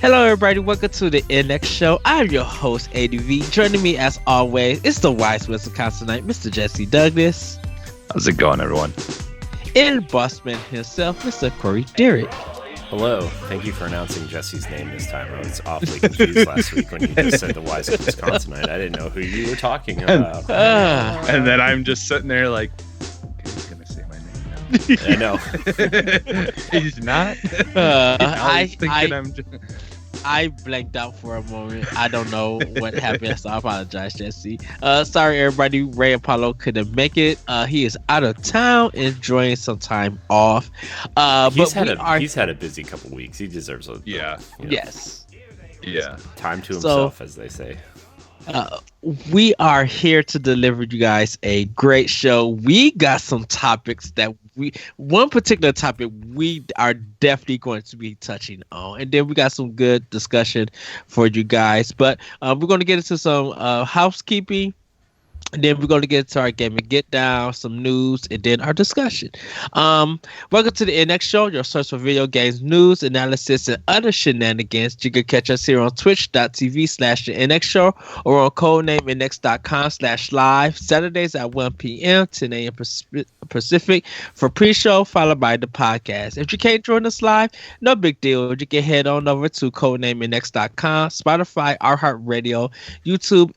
Hello, everybody. Welcome to the NX Show. I'm your host, ADV. Joining me, as always, is the wise Wisconsin Knight, Mr. Jesse Douglas, How's it going, everyone? and Bossman himself, Mr. Corey Derrick. Hello. Thank you for announcing Jesse's name this time. I was awfully confused last week when you just said the wise Wisconsinite. I didn't know who you were talking about. And then I'm just sitting there like, okay, he's going to say my name I know. now. He's not. I blanked out for a moment. I don't know what happened, so I apologize, Jesse. Sorry, everybody. Ray Apollo couldn't make it. He is out of town, enjoying some time off. He's had a busy couple weeks. He deserves a yes, time to himself, as they say. We are here to deliver you guys a great show. We got some topics that one particular topic we are definitely going to be touching on, and then we got some good discussion for you guys. But we're going to get into some housekeeping. And then we're going to get to our game and get down, some news, and then our discussion. Welcome to the NX Show, your source for video games, news, analysis, and other shenanigans. You can catch us here on twitch.tv/the NX Show or on codenameinx.com/live, Saturdays at 1 p.m., 10 a.m. Pacific for pre-show, followed by the podcast. If you can't join us live, no big deal. You can head on over to codenameinx.com, Spotify, iHeartRadio, YouTube,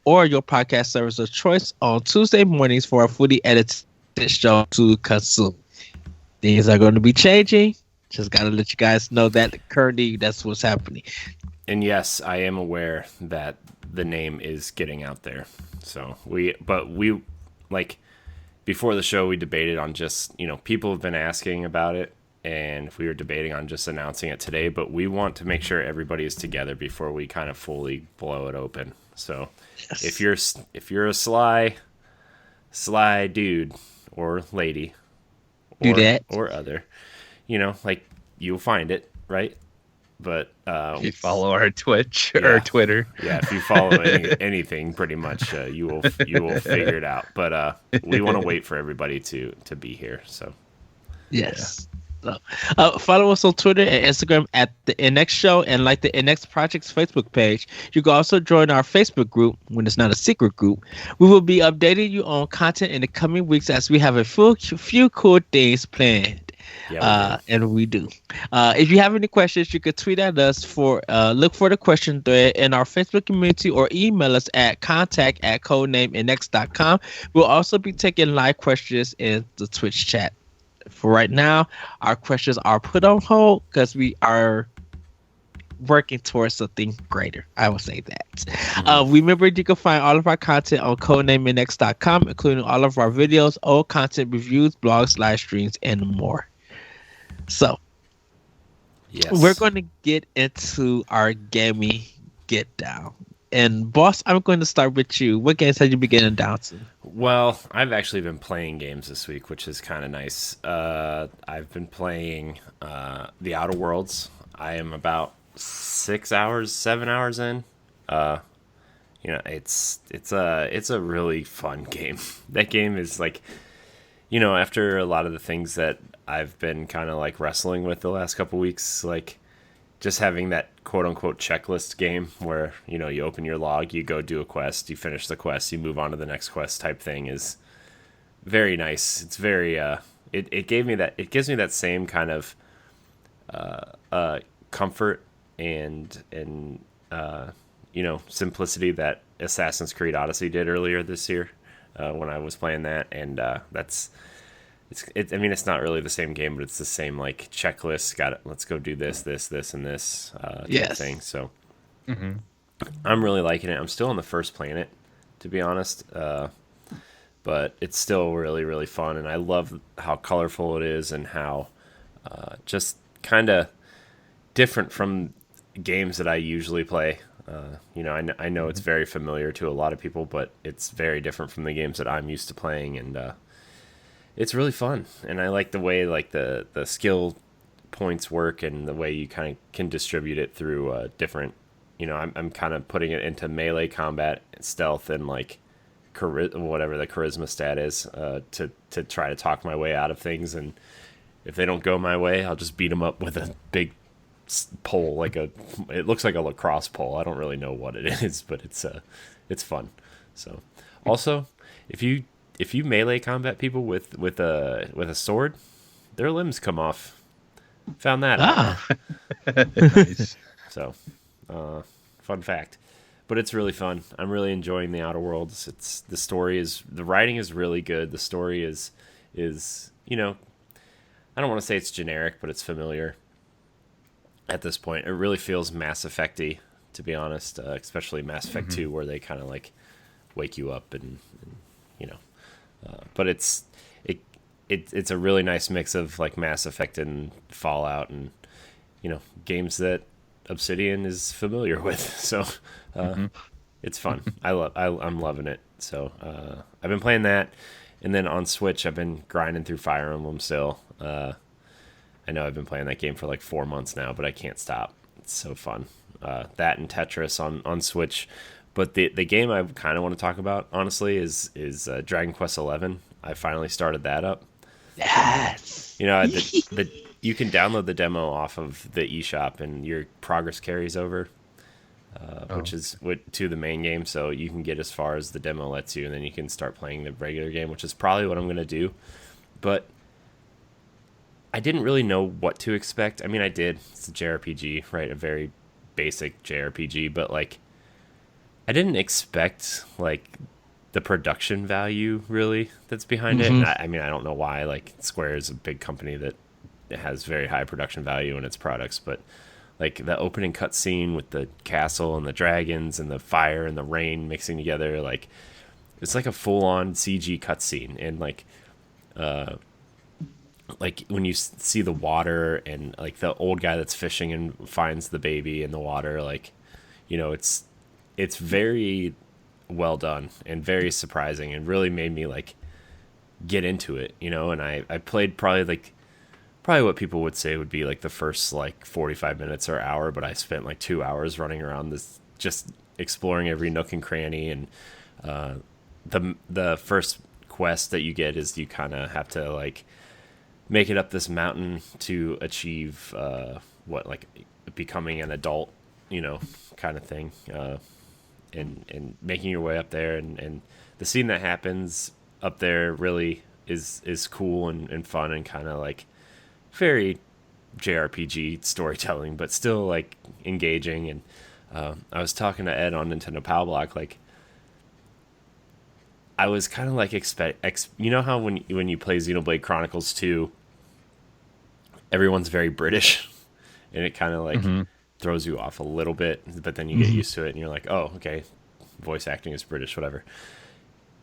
or your podcast service of choice on Tuesday mornings for a fully edited show to consume. Things are going to be changing. Just got to let you guys know that currently that's what's happening. And yes, I am aware that the name is getting out there. So before the show, we debated on just, people have been asking about it, and we were debating on just announcing it today, but we want to make sure everybody is together before we kind of fully blow it open. So yes. if you're a sly dude or lady or other, you'll find it, right? But if you follow our Twitch or Twitter, if you follow anything, pretty much you will figure it out. But we want to wait for everybody to be here. So yes. Follow us on Twitter and Instagram at the NX Show and like the NX Project's Facebook page. You can also join our Facebook group when it's not a secret group. We will be updating you on content in the coming weeks as we have a few cool things planned. And we do. If you have any questions, you can tweet at us look for the question thread in our Facebook community or email us at contact@codenameinx.com. We'll also be taking live questions in the Twitch chat. For right now, our questions are put on hold because we are working towards something greater. I will say that. Remember, you can find all of our content on codenameinx.com, including all of our videos, old content reviews, blogs, live streams, and more. So, we're going to get into our gaming get down. And Boss, I'm going to start with you. What games have you been getting down to? Well, I've actually been playing games this week, which is kind of nice. I've been playing The Outer Worlds. I am about 7 hours in. It's a really fun game. That game is like, after a lot of the things that I've been kind of like wrestling with the last couple weeks, like just having that quote unquote checklist game where, you open your log, you go do a quest, you finish the quest, you move on to the next quest type thing is very nice. It's very, it gives me that same kind of, comfort and simplicity that Assassin's Creed Odyssey did earlier this year, when I was playing that. And, it's not really the same game, but it's the same like checklist. Got it. Let's go do this, and this type thing. So I'm really liking it. I'm still on the first planet, to be honest, but it's still really, really fun, and I love how colorful it is and how just kind of different from games that I usually play. I know it's very familiar to a lot of people, but it's very different from the games that I'm used to playing, and it's really fun, and I like the way like the skill points work and the way you kind of can distribute it through different. I'm kind of putting it into melee combat, stealth, and like whatever the charisma stat is to try to talk my way out of things. And if they don't go my way, I'll just beat them up with a big pole, like it looks like a lacrosse pole. I don't really know what it is, but it's fun. So also, if you melee combat people with a sword, their limbs come off. Found that out. Nice. So, fun fact. But it's really fun. I'm really enjoying the Outer Worlds. The writing is really good. The story is I don't want to say it's generic, but it's familiar at this point. It really feels Mass Effect-y, to be honest, especially Mass Effect 2, where they kind of like wake you up and but it's a really nice mix of like Mass Effect and Fallout and games that Obsidian is familiar with. So it's fun. I'm loving it. So I've been playing that, and then on Switch I've been grinding through Fire Emblem still. I know I've been playing that game for like 4 months now, but I can't stop. It's so fun. That and Tetris on Switch. But the game I kind of want to talk about, honestly, is Dragon Quest XI. I finally started that up. Yes. You can download the demo off of the eShop, and your progress carries over, which is to the main game. So you can get as far as the demo lets you, and then you can start playing the regular game, which is probably what I'm going to do. But I didn't really know what to expect. I mean, I did. It's a JRPG, right? A very basic JRPG, but like I didn't expect like the production value really that's behind it. And I mean, I don't know why. Like Square is a big company that has very high production value in its products, but like the opening cutscene with the castle and the dragons and the fire and the rain mixing together, like it's like a full-on CG cutscene. And like when you see the water and like the old guy that's fishing and finds the baby in the water, like it's very well done and very surprising and really made me like get into it, and I played probably what people would say would be like the first like 45 minutes or hour, but I spent like 2 hours running around this, just exploring every nook and cranny. And the first quest that you get is you kind of have to like make it up this mountain to achieve like becoming an adult, kind of thing, and making your way up there, and the scene that happens up there really is cool and fun and kind of like very JRPG storytelling, but still like engaging. And I was talking to Ed on Nintendo Power Block, like I was kind of like how when you play Xenoblade Chronicles 2, everyone's very British, and it kind of like throws you off a little bit, but then you get used to it, and you're like, oh, okay, voice acting is British, whatever.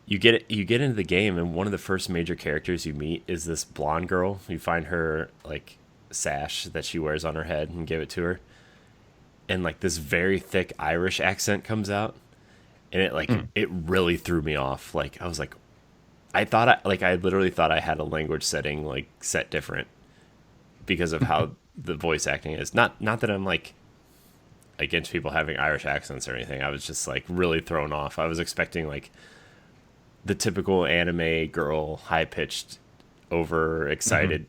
You get into the game, and one of the first major characters you meet is this blonde girl. You find her like sash that she wears on her head and give it to her, and like this very thick Irish accent comes out, and it like it really threw me off. Like I was like, I literally thought I had a language setting like set different because of how the voice acting is. Not that I'm like against people having Irish accents or anything. I was just like really thrown off. I was expecting like the typical anime girl, high pitched, over excited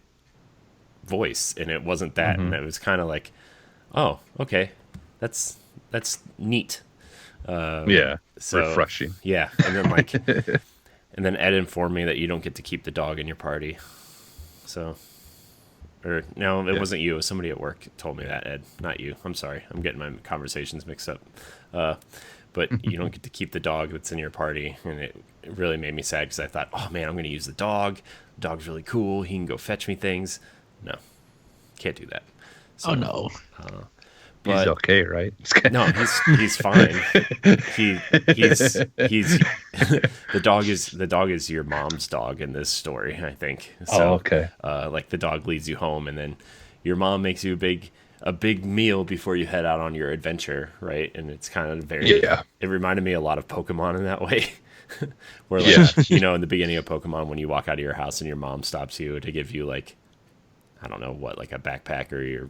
voice, and it wasn't that. And it was kind of like, oh, okay, that's neat. So refreshing. Yeah, and then like, and then Ed informed me that you don't get to keep the dog in your party. So, or no, it wasn't you. It was somebody at work told me that, Ed, not you. I'm sorry. I'm getting my conversations mixed up. But you don't get to keep the dog that's in your party, and it really made me sad because I thought, oh man, I'm going to use the dog. The dog's really cool. He can go fetch me things. No, can't do that. So, oh no. But, he's okay, right? No, he's fine. He's the dog is your mom's dog in this story, I think. So, okay. Like the dog leads you home, and then your mom makes you a big meal before you head out on your adventure, right? And it's kind of it reminded me a lot of Pokemon in that way. Where like in the beginning of Pokemon, when you walk out of your house and your mom stops you to give you like, I don't know what, like a backpack or your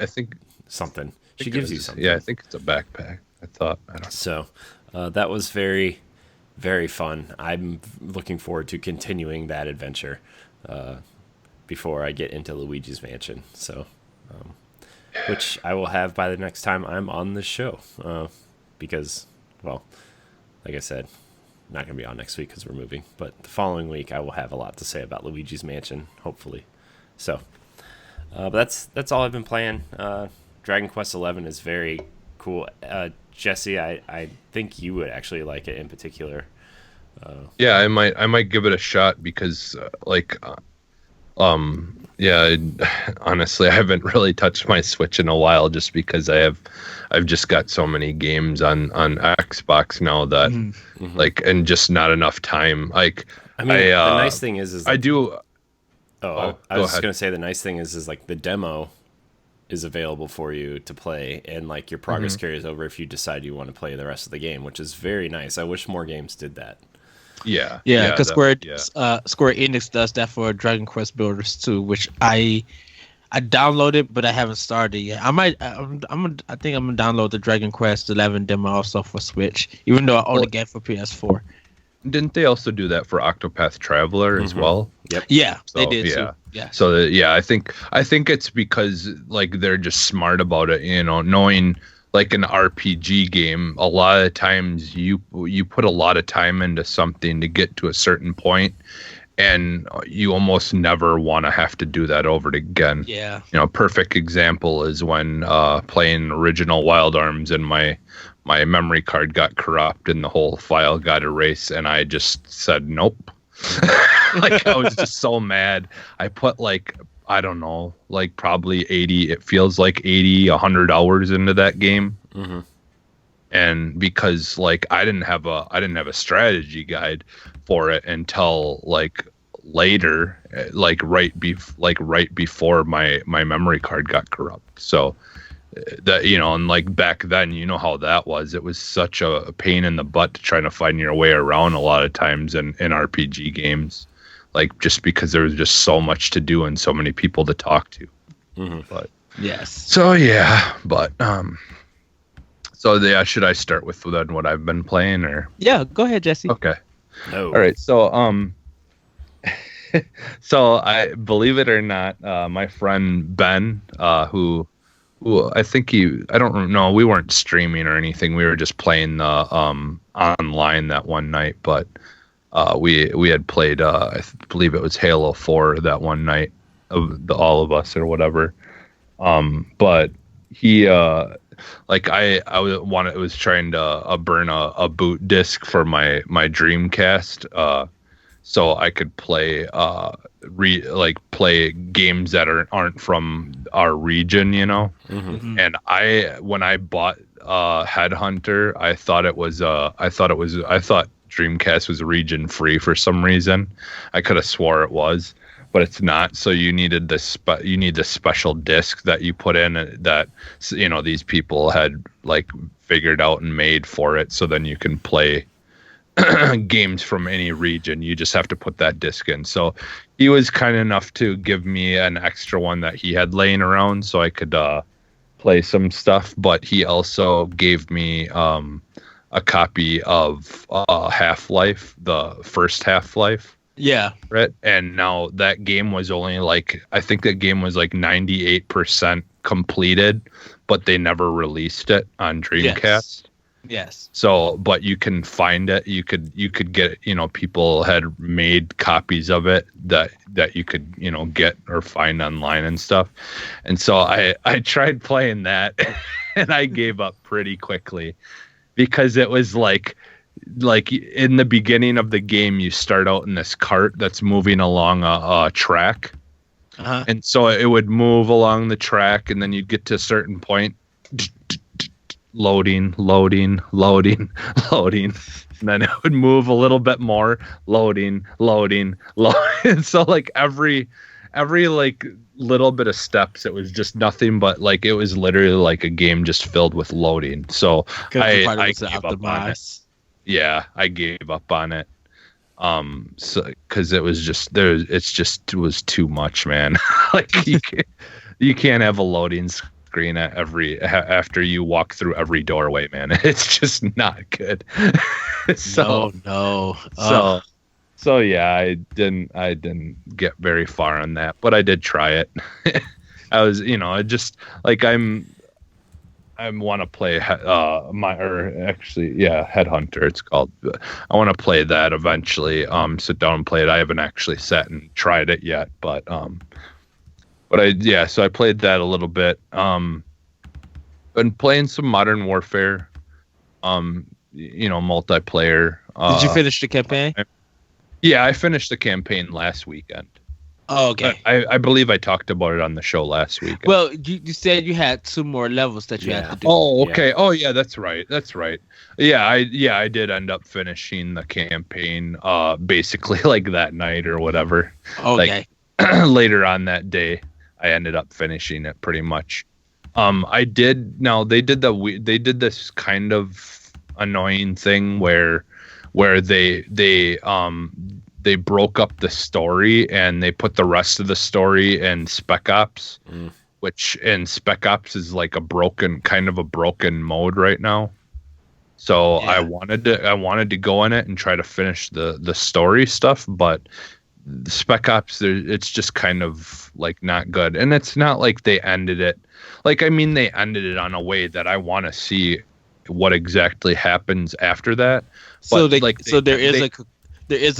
I think something. She gives you something. Yeah, I think it's a backpack. I don't know. So that was very, very fun. I'm looking forward to continuing that adventure before I get into Luigi's Mansion. So which I will have by the next time I'm on the show. Because, well, like I said, not going to be on next week because we're moving. But the following week, I will have a lot to say about Luigi's Mansion, hopefully. So, but that's all I've been playing. Dragon Quest XI is very cool. Jesse, I think you would actually like it in particular. Yeah, I might give it a shot because honestly, I haven't really touched my Switch in a while just because I've just got so many games on Xbox now that and just not enough time. Like, I mean, the nice thing is I do. I was just gonna say the nice thing is like the demo is available for you to play, and like your progress carries over if you decide you want to play the rest of the game, which is very nice. I wish more games did that. Yeah, because Square Enix does that for Dragon Quest builders too, which I downloaded, but I haven't started yet. I think I'm gonna download the Dragon Quest 11 demo also for Switch, even though I only get for PS4. Didn't they also do that for Octopath Traveler as well? Yep. Yeah, so, they did too. Yeah. So I think it's because like they're just smart about it, knowing like an RPG game, a lot of times you put a lot of time into something to get to a certain point, and you almost never want to have to do that over again. Yeah. Perfect example is when playing original Wild Arms and my memory card got corrupt and the whole file got erased, and I just said nope. Like, I was just so mad. I put I don't know, probably 80, it feels like 100 hours into that game. And because I didn't have a strategy guide for it until later, right before my memory card got corrupt. So that, and back then, how that was. It was such a pain in the butt to try to find your way around a lot of times in RPG games, just because there was just so much to do and so many people to talk to. But yes. So yeah, but should I start with then what I've been playing, or? Yeah, go ahead, Jesse. Okay. No. All right. So so I believe it or not, my friend Ben, who I think I don't know, we weren't streaming or anything. We were just playing the online that one night, but we had played I believe it was Halo 4 that one night, of all of us or whatever. But he I was trying to burn a boot disc for my Dreamcast, so I could play play games that aren't from our region, And when I bought Headhunter, I thought Dreamcast was region free for some reason. I could have swore it was, but it's not. So you needed the special disc that you put in that these people had figured out and made for it. So then you can play games from any region. You just have to put that disc in. So he was kind enough to give me an extra one that he had laying around so I could play some stuff. But he also gave me a copy of Half-Life, the first Half-Life. Yeah. Right. And now that game was only I think that game was 98% completed, but they never released it on Dreamcast. Yes. So, but you can find it. You could get, people had made copies of it that you could, get or find online and stuff. And so I tried playing that and I gave up pretty quickly because it was in the beginning of the game, you start out in this cart that's moving along a track. And so it would move along the track, and then you'd get to a certain point, loading. And then it would move a little bit more, loading. So every little bit of steps, it was just nothing but it was literally a game just filled with loading. So I gave up on it. Yeah, I gave up on it. So because it was just it was too much, man. You can't have a loading screen at after you walk through every doorway, man. It's just not good. No. So yeah, I didn't get very far on that, but I did try it. I was, I just like I want to play Headhunter it's called. I want to play that eventually. Sit down and play it. I haven't actually sat and tried it yet, but so I played that a little bit. Been playing some Modern Warfare, multiplayer. Did you finish the campaign? Yeah, I finished the campaign last weekend. Oh, okay. I believe I talked about it on the show last week. Well, you said you had 2 more levels that you had to do. Oh, okay. Yeah. Oh, yeah, that's right. Yeah, I did end up finishing the campaign basically like that night or whatever. Okay. Like, later on that day, I ended up finishing it pretty much. They did this kind of annoying thing where they broke up the story and they put the rest of the story in Spec Ops, which in Spec Ops is like a broken mode right now. So yeah. I wanted to go in it and try to finish the story stuff, but the Spec Ops, it's just kind of like not good. And it's not like they ended it. Like, I mean, they ended it on a way that I want to see what exactly happens after that. So there is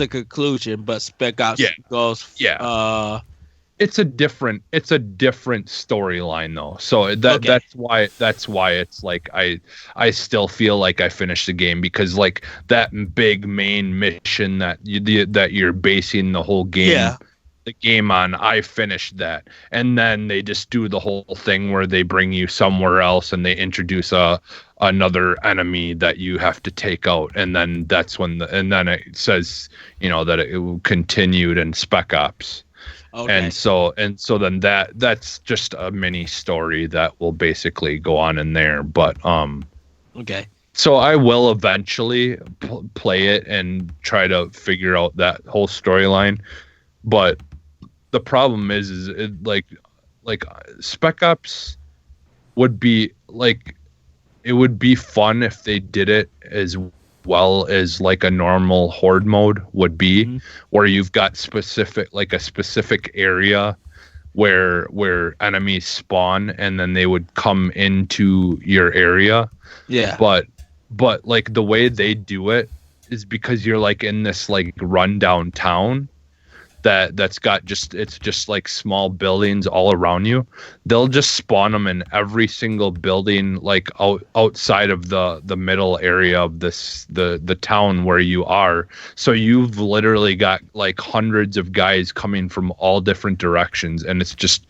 a conclusion, but Spec Ops goes. Yeah. It's a different storyline though. So that's why it's like I still feel like I finished the game, because like that big main mission that you're basing the whole game. The game on, I finished that, and then they just do the whole thing where they bring you somewhere else and they introduce another enemy that you have to take out, and then that's when and then it says that it continued in Spec Ops. Okay. And so then that's just a mini story that will basically go on in there, but okay. So I will eventually play it and try to figure out that whole storyline, but the problem is it, like Spec Ops would be like, it would be fun if they did it as well as like a normal horde mode would be, where you've got a specific area where enemies spawn and then they would come into your area. Yeah. But like the way they do it is because you're like in this like rundown town that's got just like small buildings all around you. They'll just spawn them in every single building, like outside of the middle area of the town where you are. So you've literally got like hundreds of guys coming from all different directions, and it's just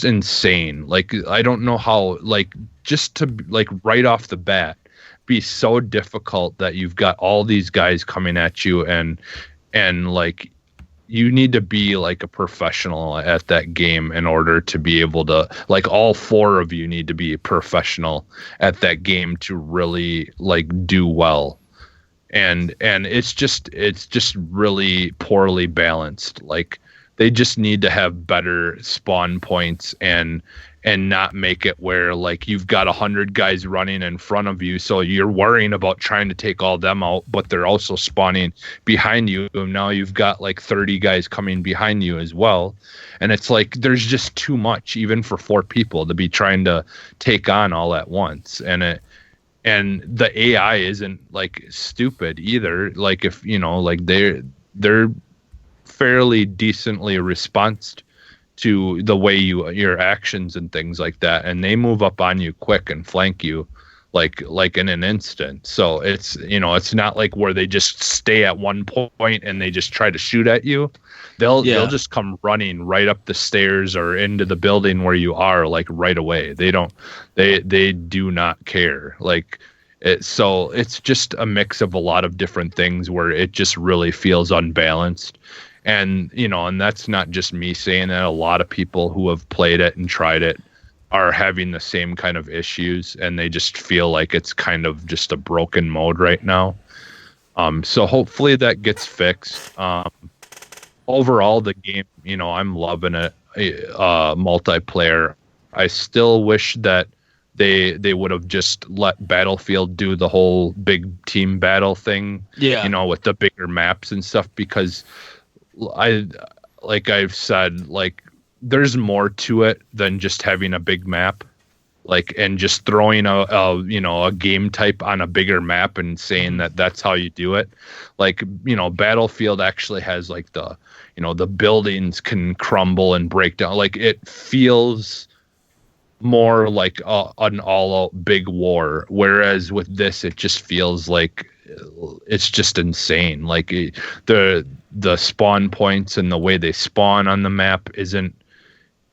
insane. Like, I don't know how, like, just to like right off the bat be so difficult that you've got all these guys coming at you, and like, you need to be like a professional at that game in order to be able to, like, all 4 of you need to be professional at that game to really like do well. And it's just really poorly balanced. Like, they just need to have better spawn points and not make it where like you've got 100 guys running in front of you, so you're worrying about trying to take all them out, but they're also spawning behind you, and now you've got like 30 guys coming behind you as well. And it's like, there's just too much even for 4 people to be trying to take on all at once. And the AI isn't like stupid either. Like, if like they're fairly decently responded to the way your actions and things like that, and they move up on you quick and flank you like in an instant. So it's it's not like where they just stay at one point and they just try to shoot at you. They'll just come running right up the stairs or into the building where you are, like, right away. They do not care. Like, so it's just a mix of a lot of different things where it just really feels unbalanced. And, and that's not just me saying that. A lot of people who have played it and tried it are having the same kind of issues, and they just feel like it's kind of just a broken mode right now. So hopefully that gets fixed. Overall, the game, I'm loving it. Multiplayer. I still wish that they would have just let Battlefield do the whole big team battle thing. Yeah. With the bigger maps and stuff, because like I've said, like, there's more to it than just having a big map, like, and just throwing a game type on a bigger map and saying that that's how you do it. Like, Battlefield actually has like the buildings can crumble and break down. Like, it feels more like an all-out big war, whereas with this, it just feels like it's just insane. Like, the spawn points and the way they spawn on the map isn't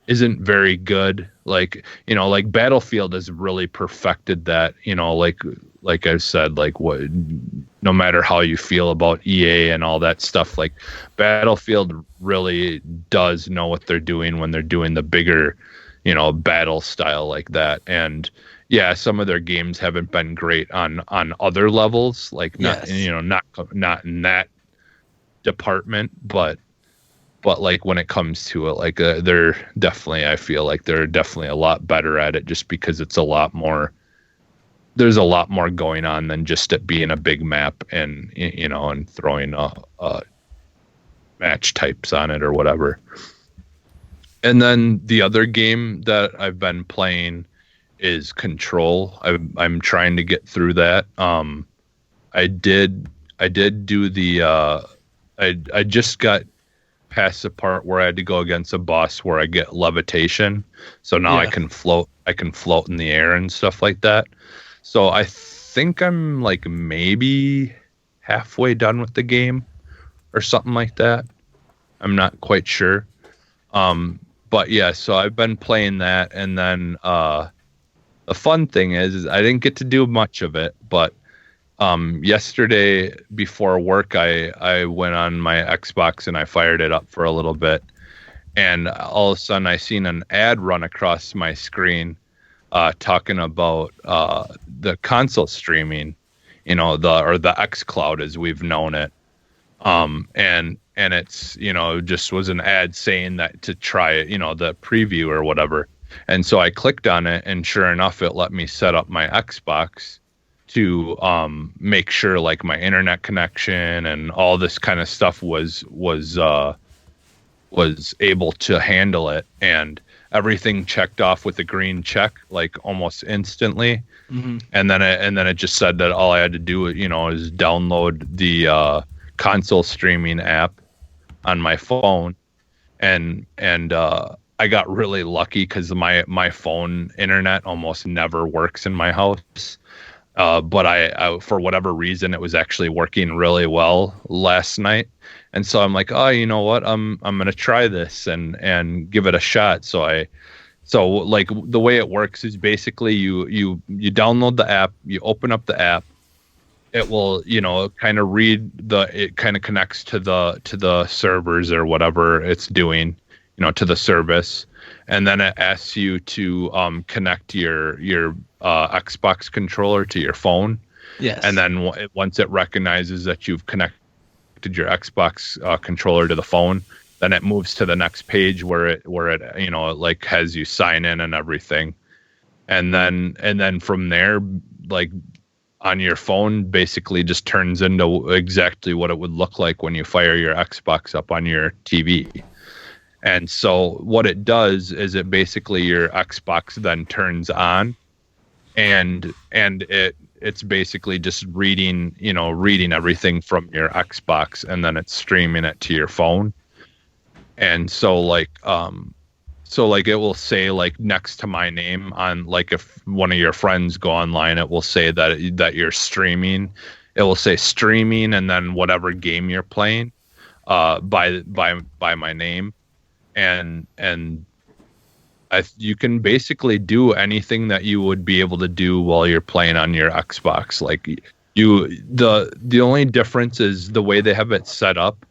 very good. Like, like Battlefield has really perfected that, like I said, like, what, no matter how you feel about EA and all that stuff, like Battlefield really does know what they're doing when they're doing the bigger, battle style like that. And yeah, some of their games haven't been great on other levels, like not in that department, but like when it comes to it, like I feel like they're definitely a lot better at it, just because it's there's a lot more going on than just it being a big map and and throwing match types on it or whatever. And then the other game that I've been playing is Control. I'm trying to get through that. I did do the I just got past the part where I had to go against a boss where I get levitation. So now I can float in the air and stuff like that. So I think I'm like maybe halfway done with the game or something like that. I'm not quite sure. But yeah, so I've been playing that, and then the fun thing is I didn't get to do much of it, but yesterday before work I went on my Xbox and I fired it up for a little bit, and all of a sudden I seen an ad run across my screen talking about the console streaming, the xCloud as we've known it. And it's, just was an ad saying that to try it, the preview or whatever. And so I clicked on it, and sure enough, it let me set up my Xbox to make sure like my internet connection and all this kind of stuff was able to handle it, and everything checked off with a green check like almost instantly. Mm-hmm. And then it just said that all I had to do is download the console streaming app on my phone, and I got really lucky because my phone internet almost never works in my house. But I for whatever reason, it was actually working really well last night. And so I'm like, oh, you know what? I'm going to try this and give it a shot. So like the way it works is basically you download the app, you open up the app, it will, kind of it kind of connects to the servers or whatever it's doing, to the service. And then it asks you to connect your Xbox controller to your phone. Yes. And then once it recognizes that you've connected your Xbox controller to the phone, then it moves to the next page where it it like has you sign in and everything. And then from there, like on your phone, basically just turns into exactly what it would look like when you fire your Xbox up on your TV. And so what it does is it basically your Xbox then turns on, and it's basically just reading everything from your Xbox, and then it's streaming it to your phone. And so like it will say like next to my name on, like, if one of your friends go online, it will say that you're streaming. It will say streaming and then whatever game you're playing by my name. And you can basically do anything that you would be able to do while you're playing on your Xbox. Like the only difference is the way they have it set up.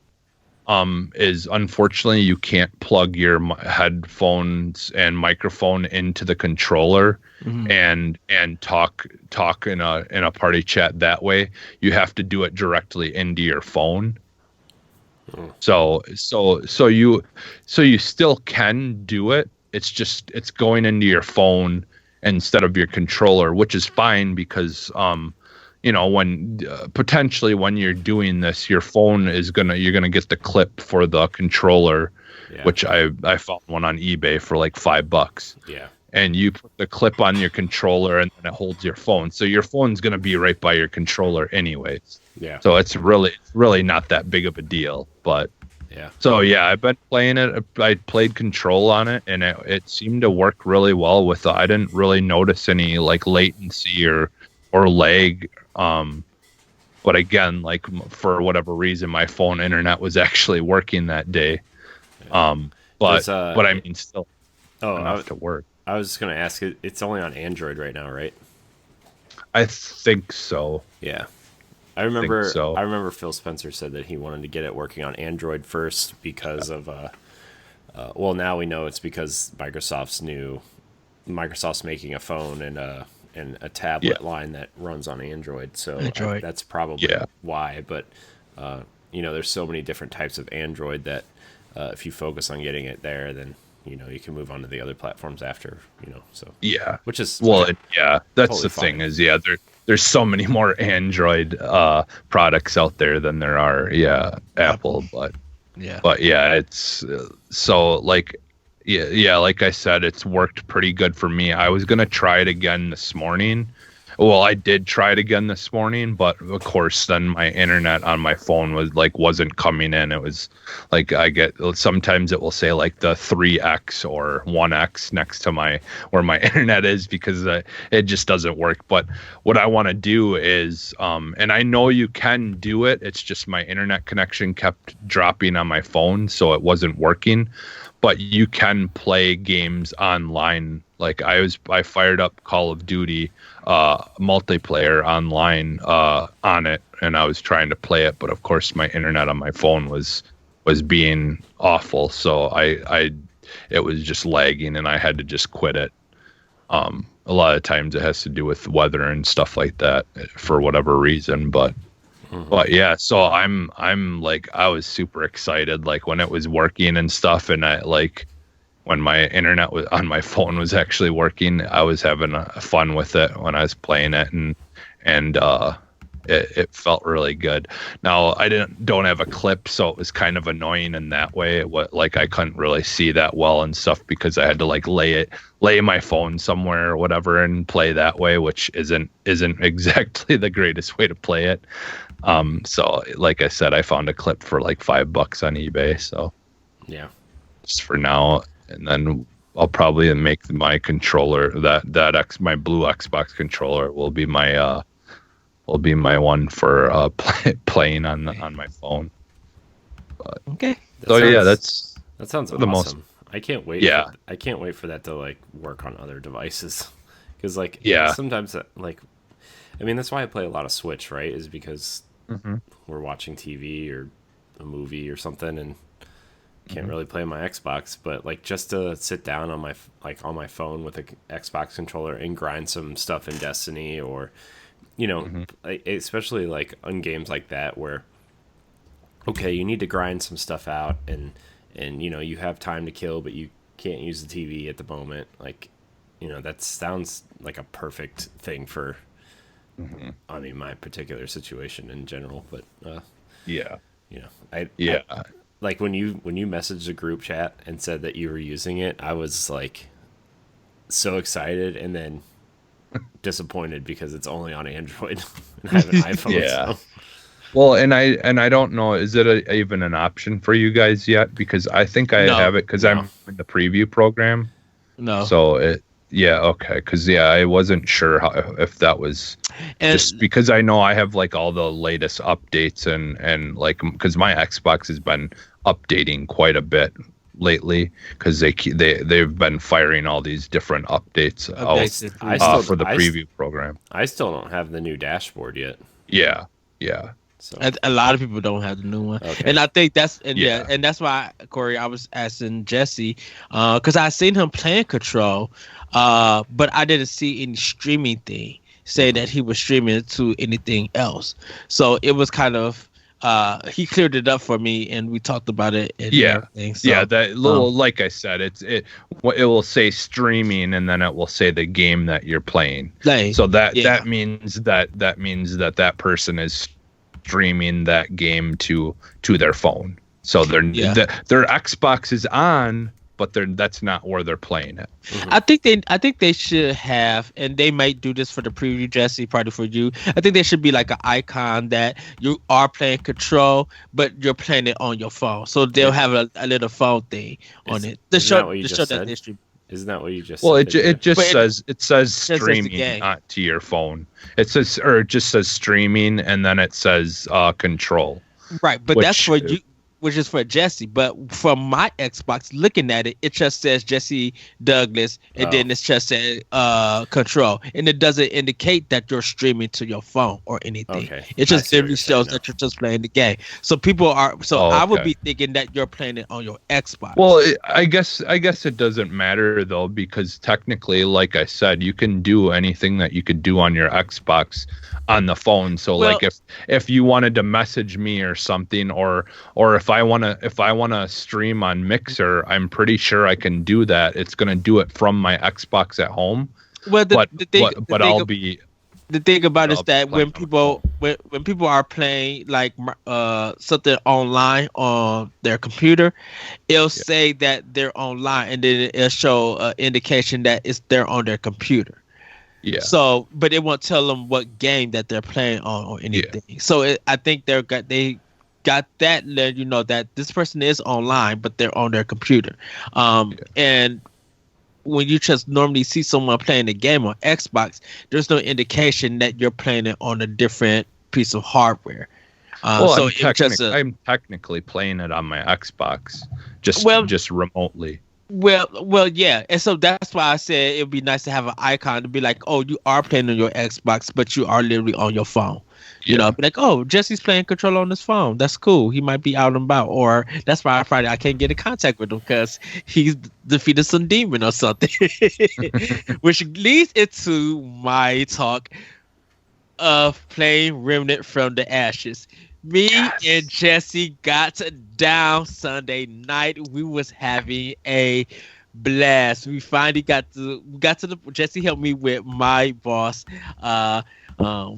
Is unfortunately you can't plug your headphones and microphone into the controller and talk in a party chat that way. You have to do it directly into your phone. So you still can do it. It's going into your phone instead of your controller, which is fine because when potentially when you're doing this, your phone you're gonna get the clip for the controller, which I found one on eBay for like $5. Yeah. And you put the clip on your controller and then it holds your phone. So your phone's gonna be right by your controller anyways. Yeah. So it's really not that big of a deal. But yeah. So yeah, I've been playing it. I played Control on it, and it seemed to work really well with it. I didn't really notice any like latency or lag. But again, like for whatever reason, my phone internet was actually working that day. But I mean, still enough to work. I was just gonna ask. It's only on Android right now, right? I think so. Yeah, I remember. So. I remember Phil Spencer said that he wanted to get it working on Android first because of. Well, now we know it's because Microsoft's making a phone and a tablet line that runs on Android. So that's probably why. But there's so many different types of Android that if you focus on getting it there, then you can move on to the other platforms after. So which is that's totally the fine. thing is there's so many more Android products out there than there are Apple, but it's so like like I said, it's worked pretty good for me. I was gonna try it again this morning. Well, I did try it again this morning, but of course then my internet on my phone wasn't coming in. It was like sometimes it will say like the 3x or 1x next to where my internet is because it just doesn't work. But what I want to do is, and I know you can do it. It's just my internet connection kept dropping on my phone, so it wasn't working. But you can play games online. Like I fired up Call of Duty multiplayer online on it, and I was trying to play it, but of course my internet on my phone was being awful, so it was just lagging, and I had to just quit it. A lot of times it has to do with weather and stuff like that for whatever reason, but yeah, so I'm like I was super excited like when it was working and stuff, and when my internet was on my phone was actually working, I was having fun with it when I was playing it, and it felt really good. Now I don't have a clip, so it was kind of annoying in that way. I couldn't really see that well and stuff because I had to like lay my phone somewhere or whatever and play that way, which isn't exactly the greatest way to play it. So like I said, I found a clip for like $5 on eBay. So yeah, just for now. And then I'll probably make my controller my blue Xbox controller will be my one for playing on my phone. But, okay. That sounds the awesome. most. I can't wait. Yeah. I can't wait for that to like work on other devices, because sometimes that's why I play a lot of Switch, right? Is because we're watching TV or a movie or something and can't really play on my Xbox, but like just to sit down on my phone with an Xbox controller and grind some stuff in Destiny, or especially like on games like that where you need to grind some stuff out and you have time to kill but you can't use the TV at the moment, that sounds like a perfect thing for my particular situation in general. But like when you messaged the group chat and said that you were using it, I was like so excited and then disappointed because it's only on Android and I have an iPhone. Yeah. So. Well, and I don't know, is it even an option for you guys yet? Because I think I have it because I'm in the preview program. No. So okay, because I wasn't sure if that was just because I know I have like all the latest updates and like because my Xbox has been updating quite a bit lately because they've been firing all these different updates out for the preview program. I still don't have the new dashboard yet. Yeah. So. A lot of people don't have the new one, and I think that's that's why, Corey, I was asking Jesse because I seen him playing Control, but I didn't see any streaming thing say that he was streaming to anything else. So it was kind of he cleared it up for me, and we talked about it. And everything. So, yeah. That little, like I said, it will say streaming, and then it will say the game that you're playing. So that means that person is streaming that game to their phone. So their Xbox is on, but that's not where they're playing it. Mm-hmm. I think they should have, and they might do this for the preview, Jesse, probably for you. I think there should be like an icon that you are playing Control, but you're playing it on your phone. So they'll have a little phone thing on it. Isn't that what you just said? Isn't that what you just said? Well, it says streaming, not to your phone. It just says streaming, and then it says Control. Right, but that's for you. Which is for Jesse, but from my Xbox, looking at it, it just says Jesse Douglas, and then it's just says Control, and it doesn't indicate that you're streaming to your phone or anything. Okay. It just simply shows that you're just playing the game. So people are. I would be thinking that you're playing it on your Xbox. Well, I guess it doesn't matter though, because technically, like I said, you can do anything that you could do on your Xbox on the phone. So like if you wanted to message me or something, or if I wanna stream on Mixer, I'm pretty sure I can do that. It's gonna do it from my Xbox at home. Well, the thing about it is that when people are playing like something online on their computer, it'll say that they're online, and then it'll show indication that they're on their computer. Yeah. So, but it won't tell them what game that they're playing on or anything. Yeah. So I think they got that let you know that this person is online, but they're on their computer. And when you just normally see someone playing a game on Xbox, there's no indication that you're playing it on a different piece of hardware. So I'm technically playing it on my Xbox, just remotely. Well, yeah, and so that's why I said it'd be nice to have an icon to be like, oh, you are playing on your Xbox, but you are literally on your phone. You know, be like, oh, Jesse's playing Control on his phone. That's cool. He might be out and about, or that's why I can't get in contact with him because he's defeated some demon or something. Which leads into my talk of playing Remnant from the Ashes. Me and Jesse got down Sunday night. We was having a blast. We finally got to the Jesse helped me with my boss.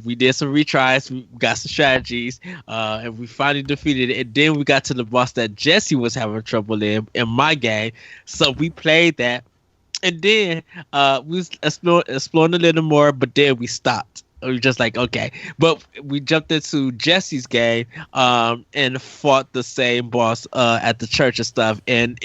We did some retries, we got some strategies, and we finally defeated it. And then we got to the boss that Jesse was having trouble in my game. So we played that, and then we was exploring a little more, but then we stopped. We were just like, okay. But we jumped into Jesse's game and fought the same boss at the church and stuff. And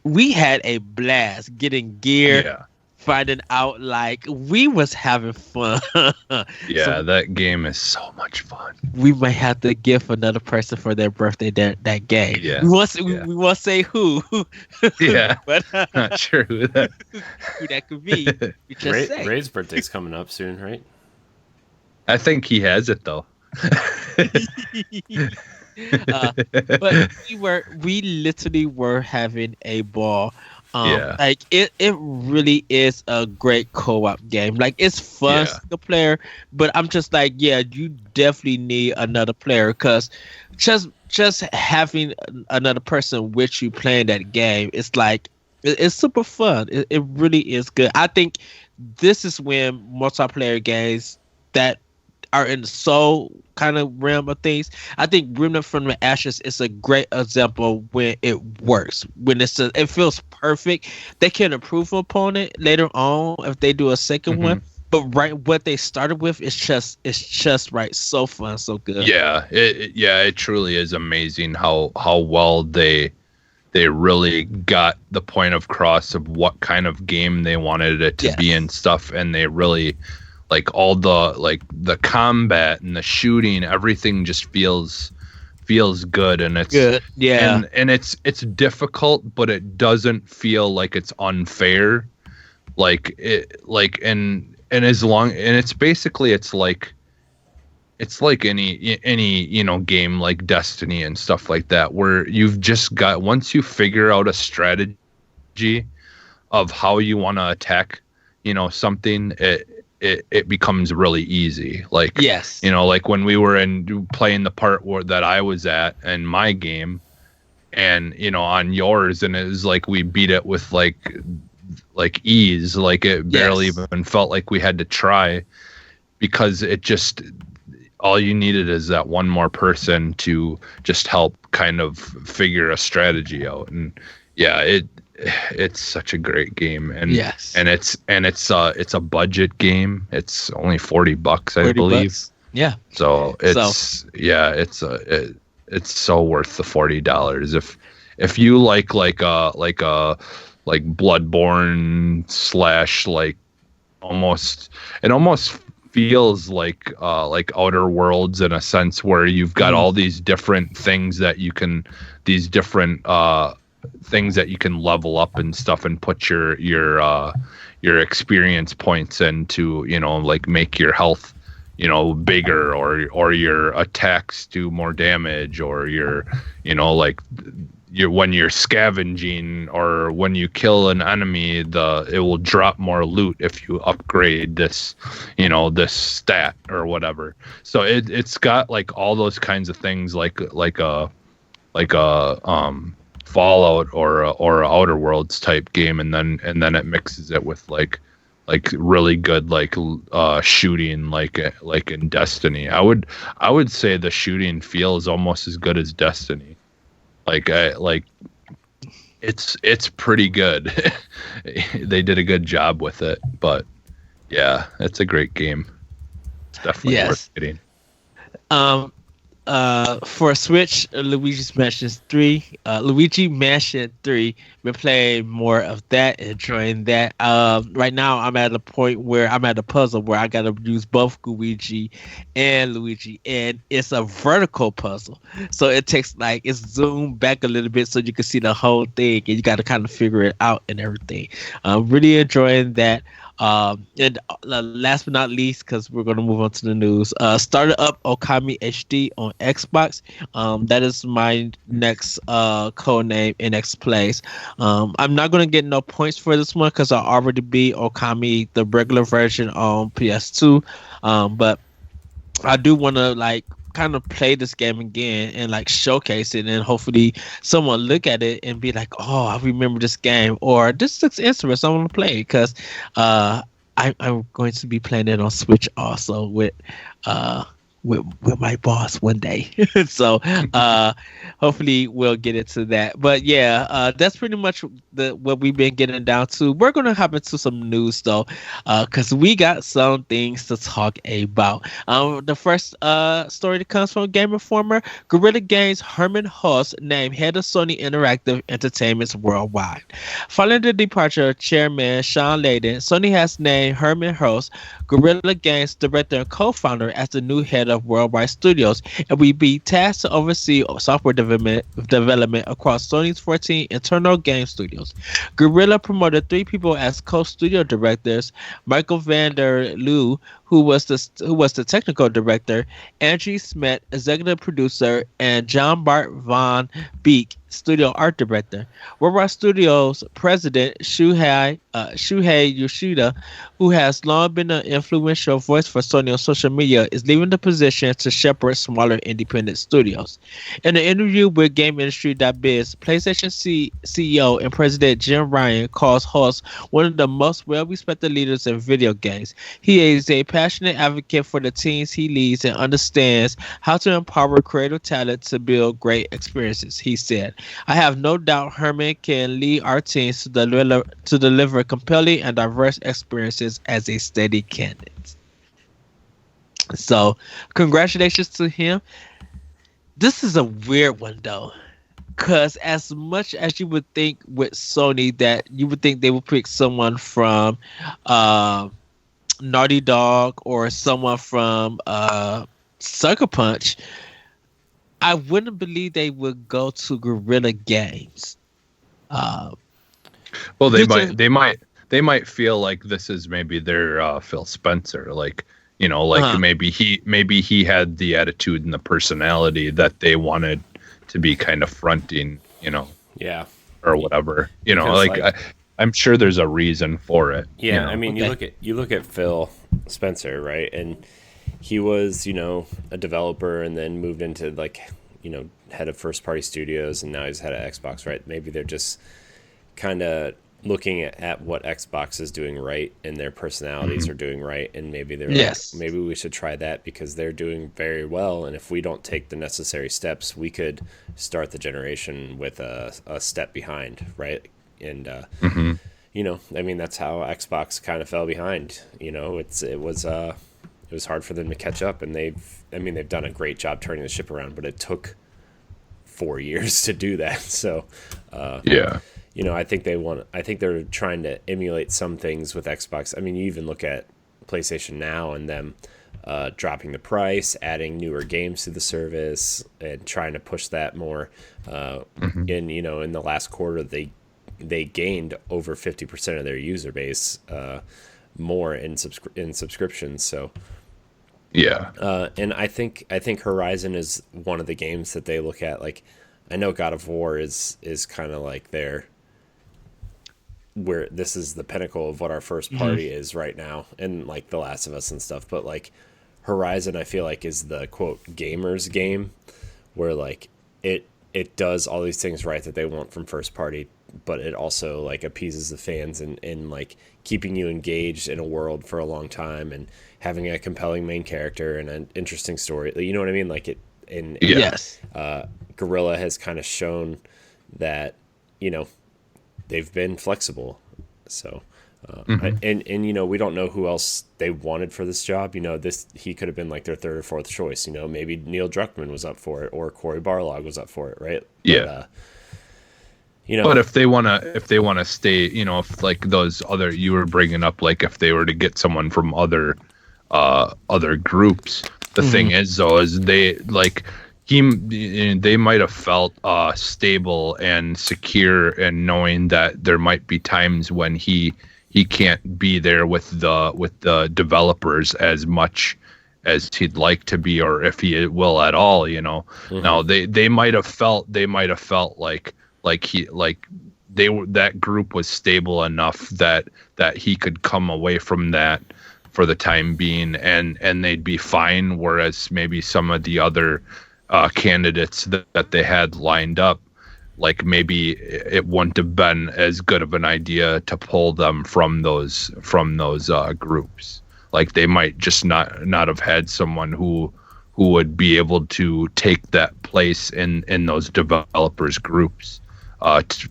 we had a blast getting gear, finding out, like, we was having fun. So that game is so much fun. We might have to give another person for their birthday that game. Yeah. We won't say who. But not sure who that could be. We just say. Ray's birthday's coming up soon, right? I think he has it though. But we literally were having a ball. Like it really is a great co-op game. Like, it's fun single player, but I'm just like, you definitely need another player, because just having another person with you playing that game, it's like it's super fun. It really is good. I think this is when multiplayer games that are in the soul kind of realm of things, I think Remnant from the Ashes is a great example when it works. When it feels perfect. They can improve upon it later on if they do a second one. But what they started with is just right. So fun, so good. It truly is amazing how well they really got the point across of what kind of game they wanted it to be and stuff, and they really, like, all the combat and the shooting, everything just feels good, and it's good. And it's difficult, but it doesn't feel like it's unfair. And it's basically it's like any game like Destiny and stuff like that, where you've just got, once you figure out a strategy of how you want to attack something, it becomes really easy. Like, Yes. like when we were playing the part that I was at in my game, and on yours, and it was like we beat it with like ease. Like it barely even felt like we had to try, because it just, all you needed is that one more person to just help kind of figure a strategy out. And yeah, it's such a great game. And it's a budget game. It's only $40, I believe. Bucks. Yeah. So it's so worth the $40. If you like Bloodborne / like it almost feels like Outer Worlds, in a sense, where you've got all these different things that you can level up and stuff, and put your experience points into, like make your health bigger, or your attacks do more damage, or when you're scavenging, or when you kill an enemy, it will drop more loot if you upgrade this stat or whatever. So it's got like all those kinds of things, like a Fallout or a Outer Worlds type game, and then it mixes it with like really good shooting, like in Destiny. I would say the shooting feels almost as good as Destiny. It's pretty good. They did a good job with it, but yeah, it's a great game. It's definitely worth getting. For Switch, Luigi Mansion 3. Been playing more of that, enjoying that. Right now, I'm at a point where I'm at a puzzle where I gotta use both Luigi, and it's a vertical puzzle. So it takes it's zoomed back a little bit so you can see the whole thing, and you gotta kind of figure it out and everything. I'm really enjoying that. And last but not least, because we're going to move on to the news, started up Okami HD on Xbox. That is my next code name in next place. I'm not going to get no points for this one because I already beat Okami, the regular version, on PS2. But I do want to kind of play this game again and showcase it, and hopefully someone look at it and be like, oh, I remember this game, or this looks interesting, I want to play it, because I'm going to be playing it on Switch also with my boss one day. So hopefully we'll get into that. But yeah, that's pretty much what we've been getting down to. We're going to hop into some news though, because we got some things to talk about. The first story that comes from Game Informer: Guerrilla Games' Herman Hulse named head of Sony Interactive Entertainment's worldwide. Following the departure of Chairman Sean Layden, Sony has named Herman Hulse, Guerrilla Games director and co-founder, as the new head of Worldwide Studios, and will be tasked to oversee software development across Sony's 14 internal game studios. Guerrilla promoted 3 people as co-studio directors: Michael van der Leeuw, who was the technical director, Andrew Smith, executive producer, and John Bart van Beek, studio art director. Worldwide Studios president Shuhei Yoshida, who has long been an influential voice for Sony on social media, is leaving the position to shepherd smaller independent studios. In an interview with GameIndustry.biz, PlayStation CEO and President Jim Ryan calls Hulse one of the most well-respected leaders in video games. He is a passionate advocate for the teams he leads and understands how to empower creative talent to build great experiences, he said. I have no doubt Herman can lead our teams to deliver compelling and diverse experiences as a steady candidate. So, congratulations to him. This is a weird one though, because as much as you would think with Sony that you would think they would pick someone from Naughty Dog or someone from Sucker Punch, I wouldn't believe they would go to Guerrilla Games. Well, they might feel like this is maybe their Phil Spencer, maybe he had the attitude and the personality that they wanted to be kind of fronting, yeah, or whatever, I'm sure there's a reason for it. Yeah, I mean, you look at Phil, Spencer, right? And he was, a developer and then moved into head of first party studios, and now he's head of Xbox, right? Maybe they're just kind of looking at what Xbox is doing right and their personalities are doing right, and maybe they're like, maybe we should try that because they're doing very well, and if we don't take the necessary steps, we could start the generation with a step behind, right? And that's how Xbox kind of fell behind. It was hard for them to catch up, and they've done a great job turning the ship around, but it took 4 years to do that. So I think they're trying to emulate some things with Xbox. I mean, you even look at PlayStation Now and them dropping the price, adding newer games to the service, and trying to push that more. In the last quarter, they gained over 50% of their user base more in subscriptions. So and I think Horizon is one of the games that they look at. Like, I know God of War is kind of like where this is the pinnacle of what our first party is right now, and like The Last of Us and stuff. But like Horizon, I feel like is the quote gamers game, where like it does all these things right that they want from first party, but it also like appeases the fans and like keeping you engaged in a world for a long time and having a compelling main character and an interesting story. You know what I mean? Like it. And yes, Guerrilla has kind of shown that they've been flexible. So and we don't know who else they wanted for this job. He could have been like their third or fourth choice. Maybe Neil Druckmann was up for it, or Cory Barlog was up for it, right? But if they wanna stay, if like those other you were bringing up, like if they were to get someone from other groups, the thing is though is they might have felt stable and secure, and knowing that there might be times when he can't be there with the developers as much as he'd like to be, or if he will at all. Now they might have felt like that group was stable enough that he could come away from that for the time being, and they'd be fine. Whereas maybe some of the other candidates that they had lined up, like maybe it wouldn't have been as good of an idea to pull them from those groups. Like they might just not have had someone who would be able to take that place in those developers groups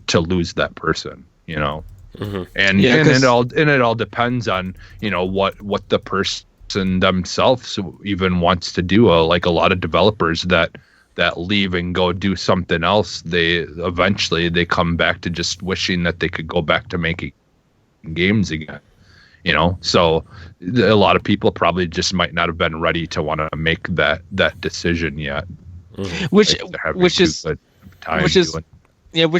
to lose that person. And it all depends on what the person themselves even wants to do. Like a lot of developers that leave and go do something else, they eventually come back to just wishing that they could go back to making games again. So a lot of people probably just might not have been ready to want to make that decision yet. Which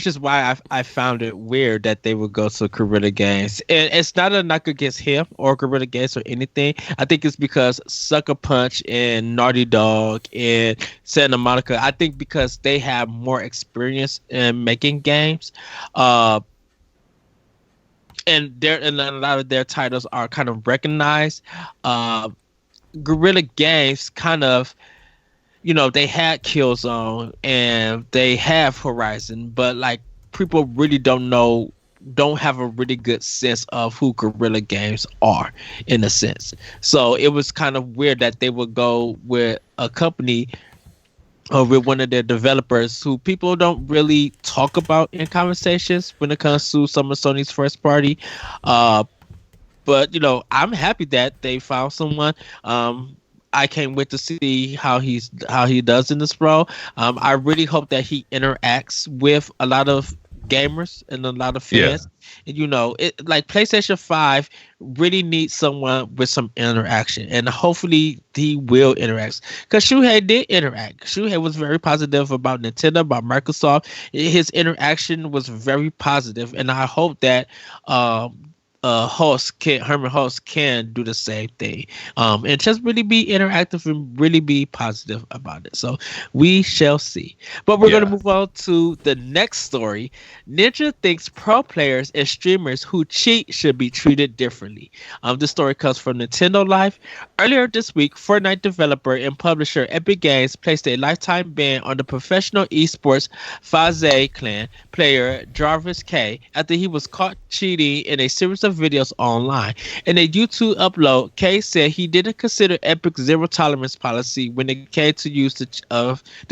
is why I found it weird that they would go to Guerrilla Games. And it's not a knock against him or Guerrilla Games or anything. I think it's because Sucker Punch and Naughty Dog and Santa Monica, I think because they have more experience in making games. And a lot of their titles are kind of recognized. Guerrilla Games kind of, they had Killzone and they have Horizon, but like people really don't have a really good sense of who Guerrilla Games are in a sense. So it was kind of weird that they would go with a company or with one of their developers who people don't really talk about in conversations when it comes to some of Sony's first party. But I'm happy that they found someone. I can't wait to see how he does in this role. I really hope that he interacts with a lot of gamers and a lot of fans. And it like PlayStation 5 really needs someone with some interaction, and hopefully he will interact, because Shuhei did interact. Shuhei was very positive about Nintendo, about Microsoft. His interaction was very positive, and I hope that Herman host can do the same thing, and just really be interactive and really be positive about it. So we shall see. But we're going to move on to the next story. Ninja thinks pro players and streamers who cheat should be treated differently. This story comes from Nintendo Life. Earlier this week, Fortnite developer and publisher Epic Games placed a lifetime ban on the professional esports FaZe clan player Jarvis K after he was caught cheating in a series of videos online. In a YouTube upload, K said he didn't consider Epic's zero tolerance policy when it came to the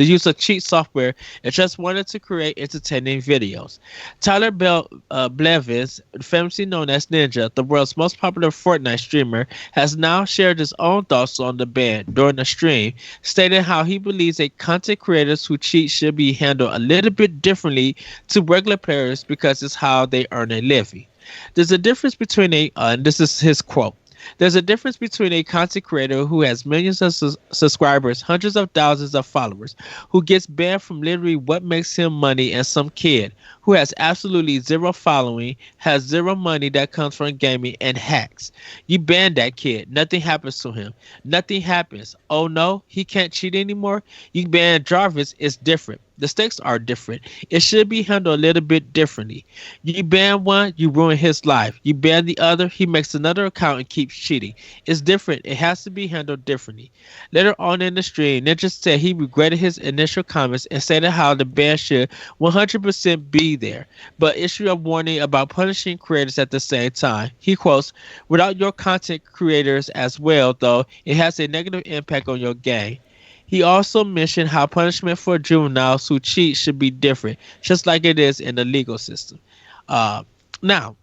use of cheat software and just wanted to create entertaining videos. Tyler Blevins, famously known as Ninja, the world's most popular Fortnite streamer, has now shared his own thoughts on the ban during a stream, stating how he believes that content creators who cheat should be handled a little bit differently to regular players because it's how they earn a living. There's a difference between and this is his quote, there's a difference between a content creator who has millions of subscribers, hundreds of thousands of followers, who gets banned from literally what makes him money, and some kid who has absolutely zero following, has zero money that comes from gaming, and hacks. You ban that kid. Nothing happens to him. Nothing happens. Oh no, he can't cheat anymore? You ban Jarvis, it's different. The stakes are different. It should be handled a little bit differently. You ban one, you ruin his life. You ban the other, he makes another account and keeps cheating. It's different. It has to be handled differently. Later on in the stream, Ninja said he regretted his initial comments and stated how the ban should 100% be there, but issued a warning about punishing creators at the same time. He quotes, "Without your content creators as well, though, it has a negative impact on your game." He also mentioned how punishment for juveniles who cheat should be different, just like it is in the legal system. Now,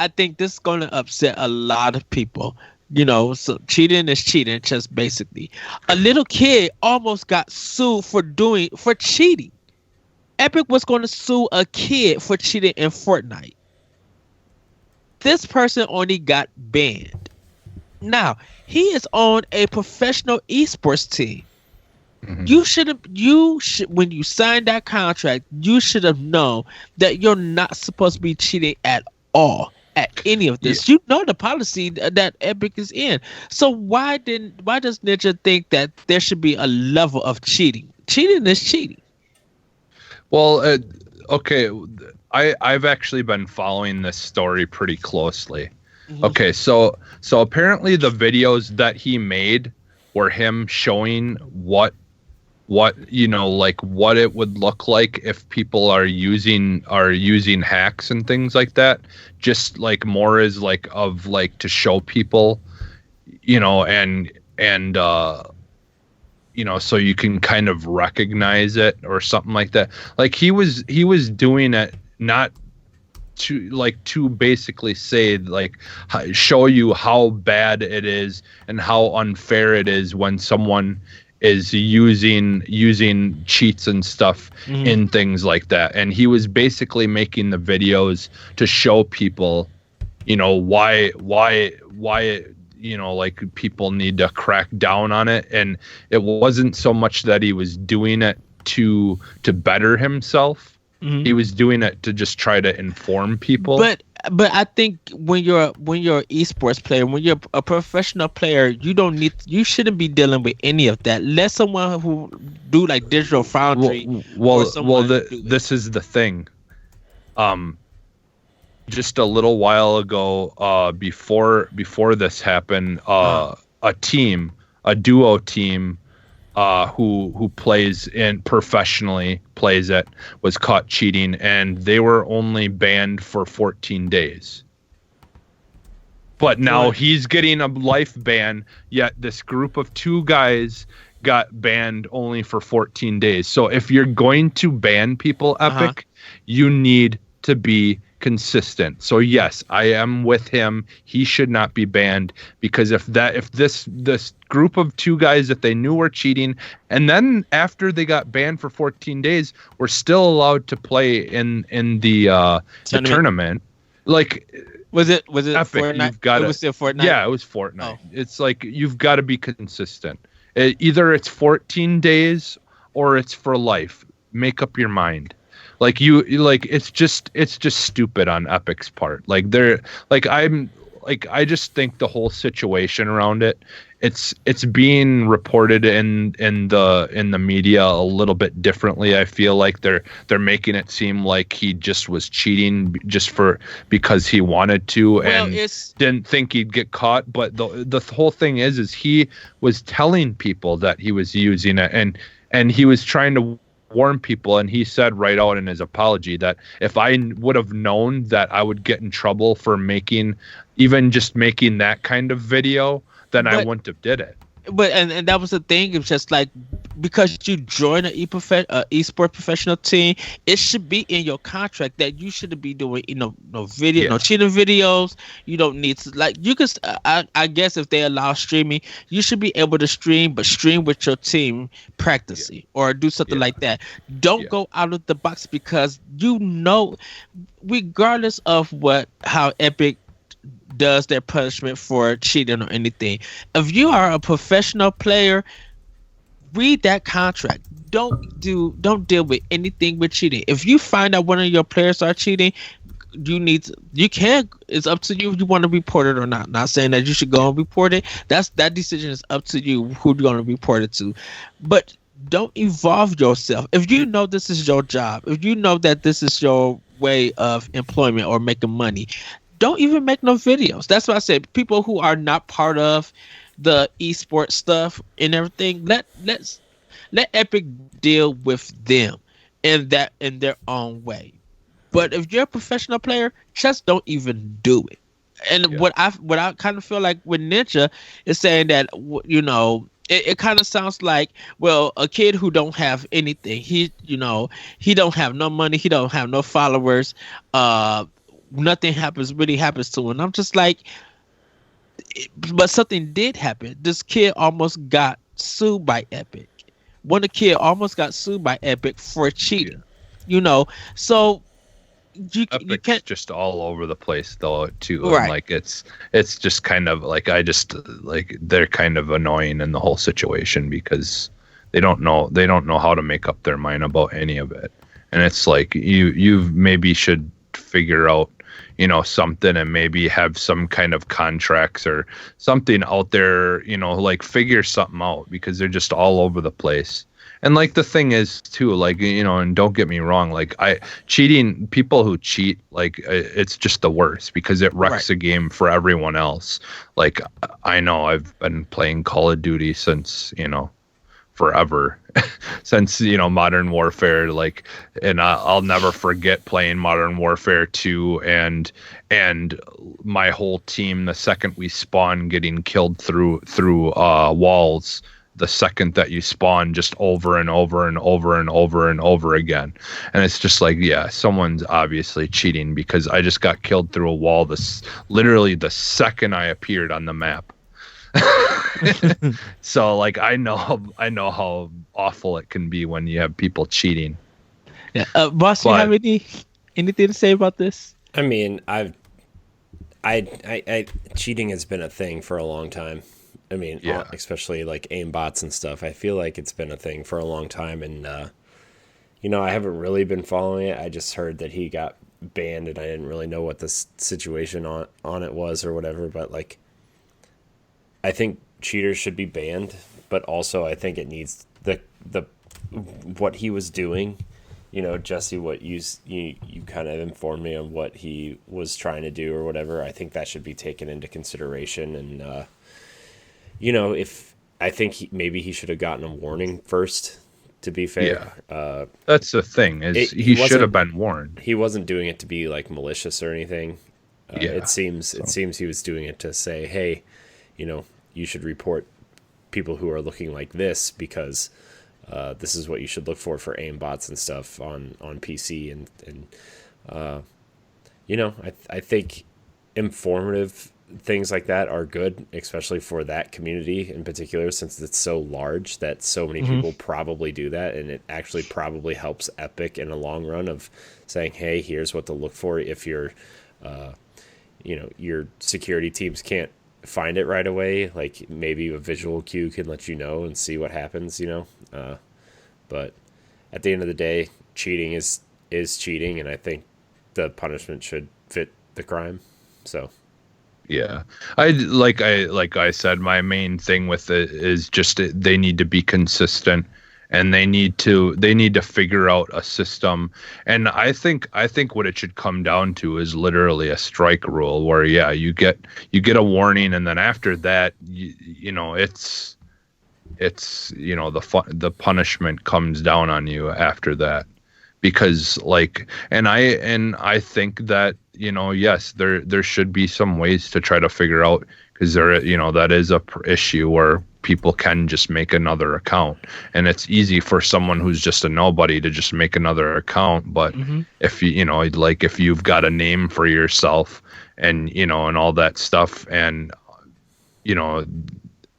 I think this is going to upset a lot of people. You know, so cheating is cheating, just basically. A little kid almost got sued for cheating. Epic was going to sue a kid for cheating in Fortnite. This person only got banned. Now, he is on a professional esports team. Mm-hmm. When you signed that contract, you should have known that you're not supposed to be cheating at all at any of this. Yeah. You know the policy that Epic is in. So why does Ninja think that there should be a level of cheating? Cheating is cheating. Well, okay, I've actually been following this story pretty closely. Mm-hmm. Okay, so apparently the videos that he made were him showing what you know, like what it would look like if people are using hacks and things like that, just like more as like of like to show people, you know, and you know, so you can kind of recognize it or something like that. Like he was doing it not to basically say, like, show you how bad it is and how unfair it is when someone is using cheats and stuff mm-hmm. in things like that. And he was basically making the videos to show people, you know, why you know, like people need to crack down on it. And it wasn't so much that he was doing it to better himself. Mm-hmm. He was doing it to just try to inform people. But I think when you're an esports player, when you're a professional player, you shouldn't be dealing with any of that. Let someone who do like Digital Foundry. This is the thing. Just a little while ago, before this happened, a duo team, who plays in professionally plays it, was caught cheating, and they were only banned for 14 days. But now he's getting a life ban, yet this group of two guys got banned only for 14 days. So if you're going to ban people, Epic, you need to be consistent. So yes, I am with him. He should not be banned, because if this group of two guys that they knew were cheating, and then after they got banned for 14 days, were still allowed to play in the tournament. Like, was it Epic? Fortnite? It was still Fortnite. Yeah, it was Fortnite. Oh. It's like you've got to be consistent. Either it's 14 days or it's for life. Make up your mind. Like it's just stupid on Epic's part. Like they're like I just think the whole situation around it, it's being reported in the media a little bit differently. I feel like they're making it seem like he just was cheating just because he wanted to and didn't think he'd get caught. But the whole thing is he was telling people that he was using it, and he was trying to warn people, and he said right out in his apology that if I would have known that I would get in trouble for making that kind of video, then I wouldn't have did it. But and that was the thing. It's just like, because you join an esport professional team, it should be in your contract that you shouldn't be doing no video, no cheating videos. You don't need to, like, you could. I guess if they allow streaming, you should be able to stream, but stream with your team practicing or do something like that. Don't go out of the box, because regardless of how Epic does their punishment for cheating or anything, if you are a professional player, read that contract. Don't deal with anything with cheating. If you find out one of your players are cheating, it's up to you if you want to report it or not. Not saying that you should go and report it. That decision is up to you who you're going to report it to. But don't involve yourself. If you know this is your job, if you know that this is your way of employment or making money, don't even make no videos. That's what I said. People who are not part of the esports stuff and everything, let Epic deal with them in their own way. But if you're a professional player, just don't even do it. And what I kind of feel like with Ninja is saying that, it kind of sounds like, well, a kid who don't have anything, he don't have no money, he don't have no followers, nothing really happens to him. And I'm just like, but something did happen. This kid almost got sued by Epic. One kid almost got sued by Epic for cheating. So you can't just all over the place though too. Right. And like it's just kind of like, they're kind of annoying in the whole situation, because they don't know how to make up their mind about any of it. And it's like you maybe should figure out something, and maybe have some kind of contracts or something out there, like figure something out, because they're just all over the place. And like the thing is too, like, and don't get me wrong, like people who cheat, like it's just the worst, because it wrecks the game for everyone else. Like I know I've been playing Call of Duty since, forever, since Modern Warfare, like, and I'll never forget playing Modern Warfare 2 and my whole team, the second we spawn, getting killed through walls the second that you spawn, just over and over and over and over and over again. And it's just like, yeah, someone's obviously cheating, because I just got killed through a wall literally the second I appeared on the map. So like I know how awful it can be when you have people cheating. Yeah, boss, you have anything to say about this? I mean, I cheating has been a thing for a long time. I mean, especially like aimbots and stuff. I feel like it's been a thing for a long time, and I haven't really been following it. I just heard that he got banned, and I didn't really know what the situation on it was or whatever. But like, I think cheaters should be banned, but also I think it needs the what he was doing. Jesse, what you kind of informed me on what he was trying to do or whatever. I think that should be taken into consideration, and if I think maybe he should have gotten a warning first. To be fair, that's the thing, is he should have been warned. He wasn't doing it to be like malicious or anything. It seems he was doing it to say, hey, you should report people who are looking like this, because this is what you should look for aimbots and stuff on PC, and I think informative things like that are good, especially for that community in particular, since it's so large that so many people probably do that, and it actually probably helps Epic in the long run of saying, hey, here's what to look for if your security teams can't find it right away. Like maybe a visual cue can let you know and see what happens, but at the end of the day, cheating is is cheating, and I think the punishment should fit the crime. So yeah, I said, my main thing with it is just they need to be consistent, and they need to figure out a system. And I think what it should come down to is literally a strike rule where, yeah, you get a warning, and then after that, you know, it's you know, the punishment comes down on you after that. Because like, and I think that, you know, yes, there should be some ways to try to figure out, because there, you know, that is a issue where people can just make another account, and it's easy for someone who's just a nobody to just make another account. But if you know, like, if you've got a name for yourself, and, you know, and all that stuff, and, you know,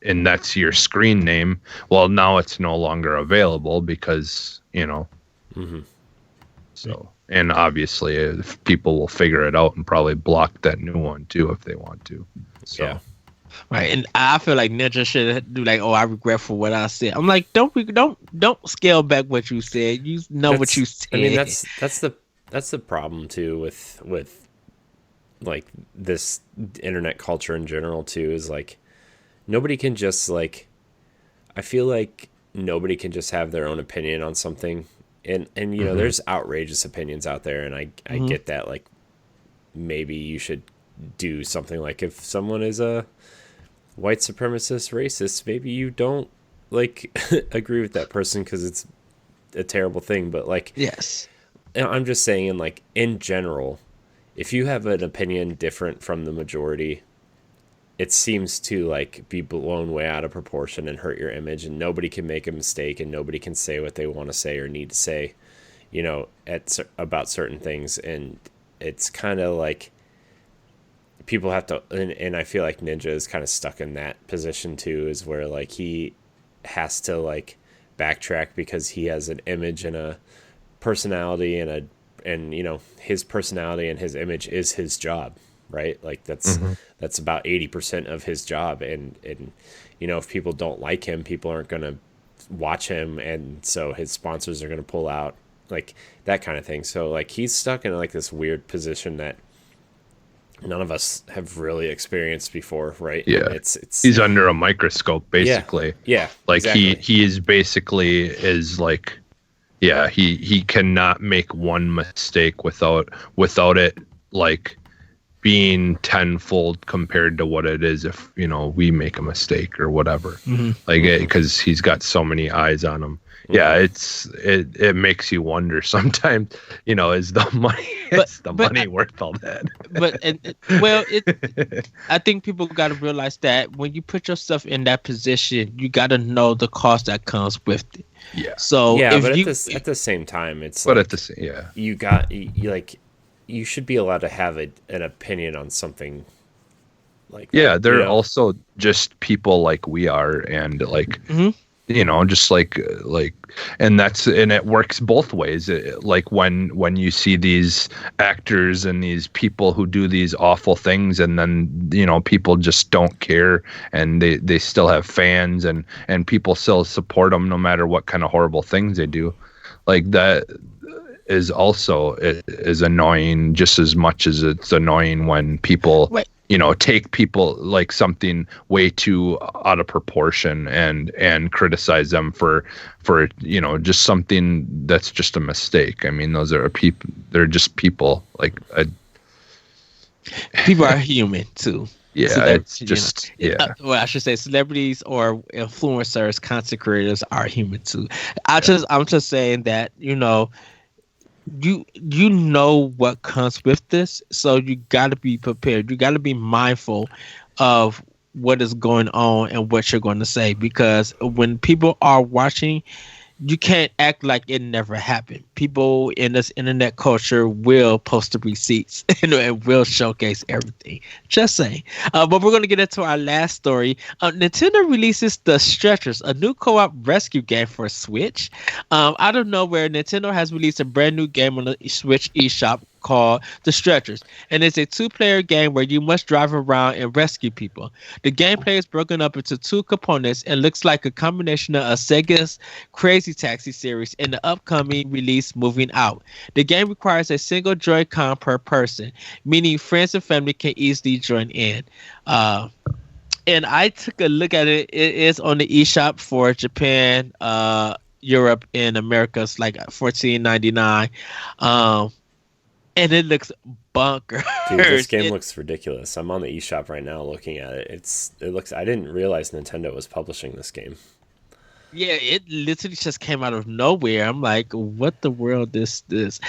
and that's your screen name, well, now it's no longer available because, you know. So, and obviously, if people will figure it out and probably block that new one too if they want to. So. yeah. Right, and I feel like Ninja should do like, oh, I regret for what I said. I'm like, don't scale back what you said. You know what you said. I mean, that's the problem too with like this internet culture in general too, is like nobody can just like, I feel like nobody can just have their own opinion on something. And you know, there's outrageous opinions out there, and I get that, like, maybe you should do something like, if someone is a white supremacist racist, maybe you don't like agree with that person because it's a terrible thing. But like, yes, I'm just saying, like, in general, if you have an opinion different from the majority, it seems to like be blown way out of proportion and hurt your image, and nobody can make a mistake, and nobody can say what they want to say or need to say, you know, about certain things. And it's kind of like people have to, and I feel like Ninja is kind of stuck in that position too, is where like he has to like backtrack because he has an image and a personality, and you know, his personality and his image is his job. Right, like that's about 80% of his job, and you know, if people don't like him, people aren't going to watch him, and so his sponsors are going to pull out, like that kind of thing. So like he's stuck in like this weird position that none of us have really experienced before, right? Yeah, it's he's under a microscope basically. Yeah, like exactly. he is basically is like, yeah, he cannot make one mistake without it like being tenfold compared to what it is if, you know, we make a mistake or whatever. Like, because he's got so many eyes on him. Yeah, it makes you wonder sometimes, you know, is the money worth all that? I think people got to realize that when you put yourself in that position, you got to know the cost that comes with it. Yeah. So yeah, but at the same time, it's but like, at the same, yeah, you like, you should be allowed to have an opinion on something like that. Yeah, they're also just people like we are, and like, you know, just like, and it works both ways. Like when you see these actors and these people who do these awful things, and then, you know, people just don't care, and they still have fans, and people still support them no matter what kind of horrible things they do. Like that is also, it is annoying just as much as it's annoying when people you know, take people like something way too out of proportion and criticize them for, you know, just something that's just a mistake. I mean, those are people, they're just people. Like people are human too. Yeah, so it's just, you know, well, I should say celebrities or influencers, content creators are human too. I'm just saying that, you know, you know what comes with this, so you got to be prepared. You got to be mindful of what is going on and what you're going to say, because when people are watching, you can't act like it never happened. People in this internet culture will post the receipts and will showcase everything. Just saying. But we're going to get into our last story. Nintendo releases The Stretchers, a new co-op rescue game for Switch. Out of nowhere, Nintendo has released a brand new game on the Switch eShop called The Stretchers, and it's a two-player game where you must drive around and rescue people. The gameplay is broken up into two components and looks like a combination of Sega's Crazy Taxi series and the upcoming release Moving Out. The game requires a single Joy-Con per person, meaning friends and family can easily join in. And I took a look at it. It is on the eShop for Japan, Europe, and America. It's like $14.99. And it looks bonkers. Dude, this game looks ridiculous. I'm on the eShop right now looking at it. It looks. I didn't realize Nintendo was publishing this game. Yeah, it literally just came out of nowhere. I'm like, what the world is this?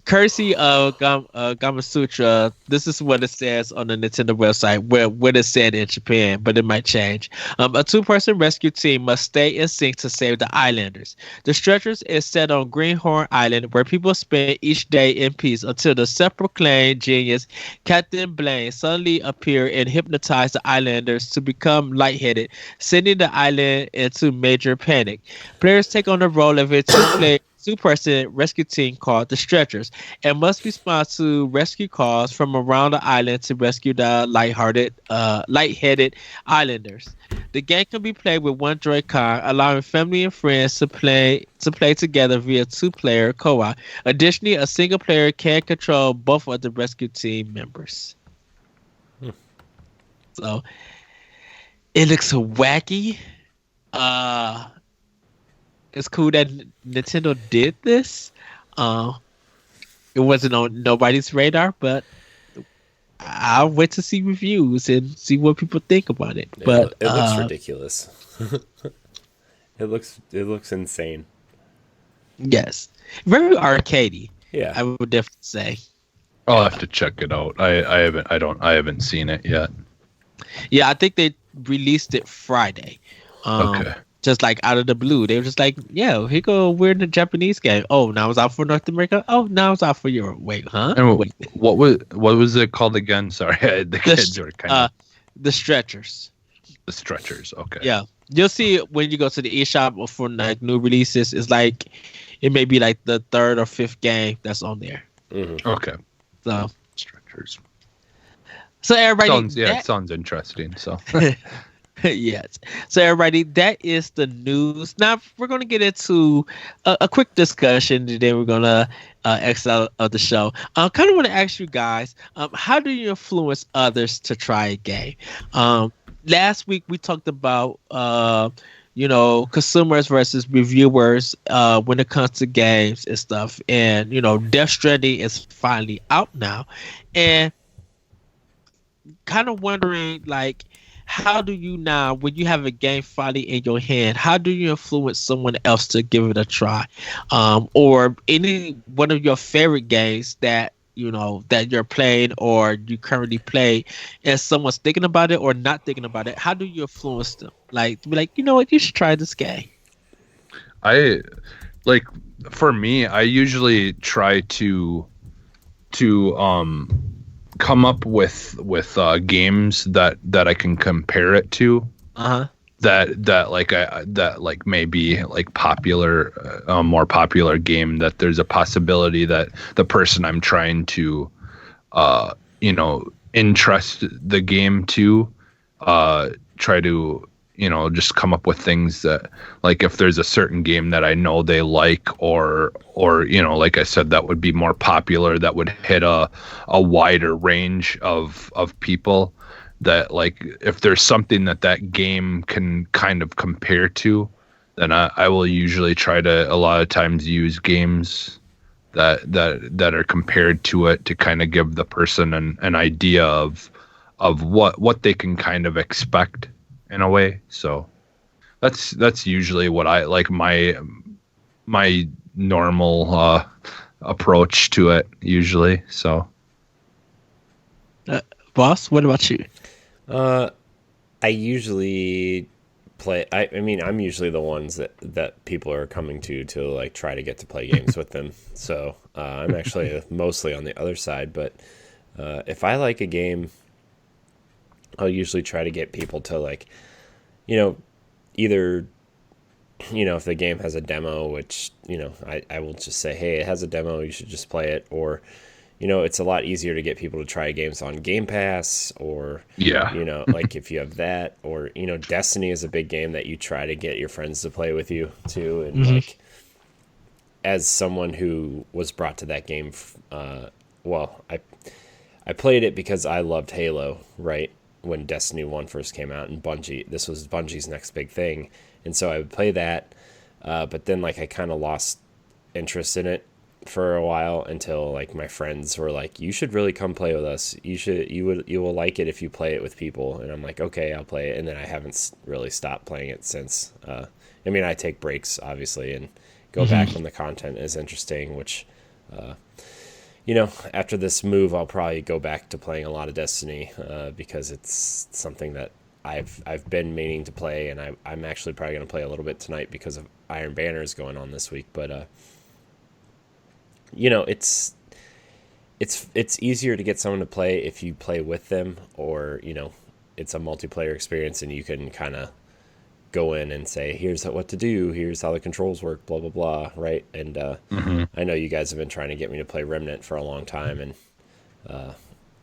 Courtesy of Gamasutra, this is what it says on the Nintendo website, what it said in Japan, but it might change. A two-person rescue team must stay in sync to save the islanders. The Stretchers is set on Greenhorn Island, where people spend each day in peace until the self-proclaimed genius Captain Blaine suddenly appear and hypnotize the islanders to become lightheaded, sending the island into major panic. Players take on the role of a two-person rescue team called the Stretchers and must respond to rescue calls from around the island to rescue the lightheaded islanders. The game can be played with one Joy-Con, allowing family and friends to play together via two-player co-op. Additionally, a single player can control both of the rescue team members. So it looks wacky. It's cool that Nintendo did this. It wasn't on nobody's radar, but I'll wait to see reviews and see what people think about it. But it looks ridiculous. It looks insane. Yes, very arcadey. Yeah, I would definitely say. I'll have to check it out. I haven't seen it yet. Yeah, I think they released it Friday. Okay. Just like out of the blue, they were just like, "Yeah, here go. We're in the Japanese game. Oh, now it's out for North America. Oh, now it's out for Europe. Wait, huh? And Wait. what was it called again? Sorry, the kids are kind of the Stretchers. The Stretchers. Okay. Yeah, you'll see it when you go to the eShop or for like new releases. It's like it may be like the third or fifth game that's on there. Mm-hmm. Okay. So Stretchers. So everybody, it sounds interesting. So. Yes. So everybody, that is the news. Now we're going to get into a quick discussion, and then we're going to exit out of the show. I kind of want to ask you guys, how do you influence others to try a game? Last week we talked about consumers versus reviewers when it comes to games and stuff. And Death Stranding is finally out now, and kind of wondering like, how do you now, when you have a game finally in your hand, how do you influence someone else to give it a try? Or any one of your favorite games that that you're playing or you currently play, and someone's thinking about it or not thinking about it, how do you influence them? Like, to be like, you know what, you should try this game. For me, I usually try to come up with games that I can compare it to. That maybe like popular, a more popular game that there's a possibility that the person I'm trying to interest the game to try to just come up with things that, like, if there's a certain game that I know they like, or like I said, that would be more popular, that would hit a wider range of people, that, like, if there's something that game can kind of compare to, then I will usually try to a lot of times use games that are compared to it to kind of give the person an idea of what they can kind of expect in a way. So that's usually what I like, my normal approach to it usually. So Boss, what about you? I usually play. I mean, I'm usually the ones that people are coming to like try to get to play games with them. So I'm actually mostly on the other side. But if I like a game, I'll usually try to get people to, like, either if the game has a demo, which, I will just say, hey, it has a demo, you should just play it. Or, it's a lot easier to get people to try games on Game Pass, or, like if you have that, or, Destiny is a big game that you try to get your friends to play with you too. And like, as someone who was brought to that game, I played it because I loved Halo, right? When Destiny 1 first came out, and this was Bungie's next big thing. And so I would play that, but then like I kind of lost interest in it for a while until like my friends were like, you should really come play with us. You will like it if you play it with people. And I'm like, okay, I'll play it. And then I haven't really stopped playing it since. I take breaks obviously and go back when the content is interesting, which, after this move, I'll probably go back to playing a lot of Destiny, because it's something that I've been meaning to play, and I'm actually probably going to play a little bit tonight because of Iron Banners going on this week. But it's easier to get someone to play if you play with them, or it's a multiplayer experience, and you can kind of go in and say, here's what to do, here's how the controls work, blah blah blah, right? And I know you guys have been trying to get me to play Remnant for a long time, and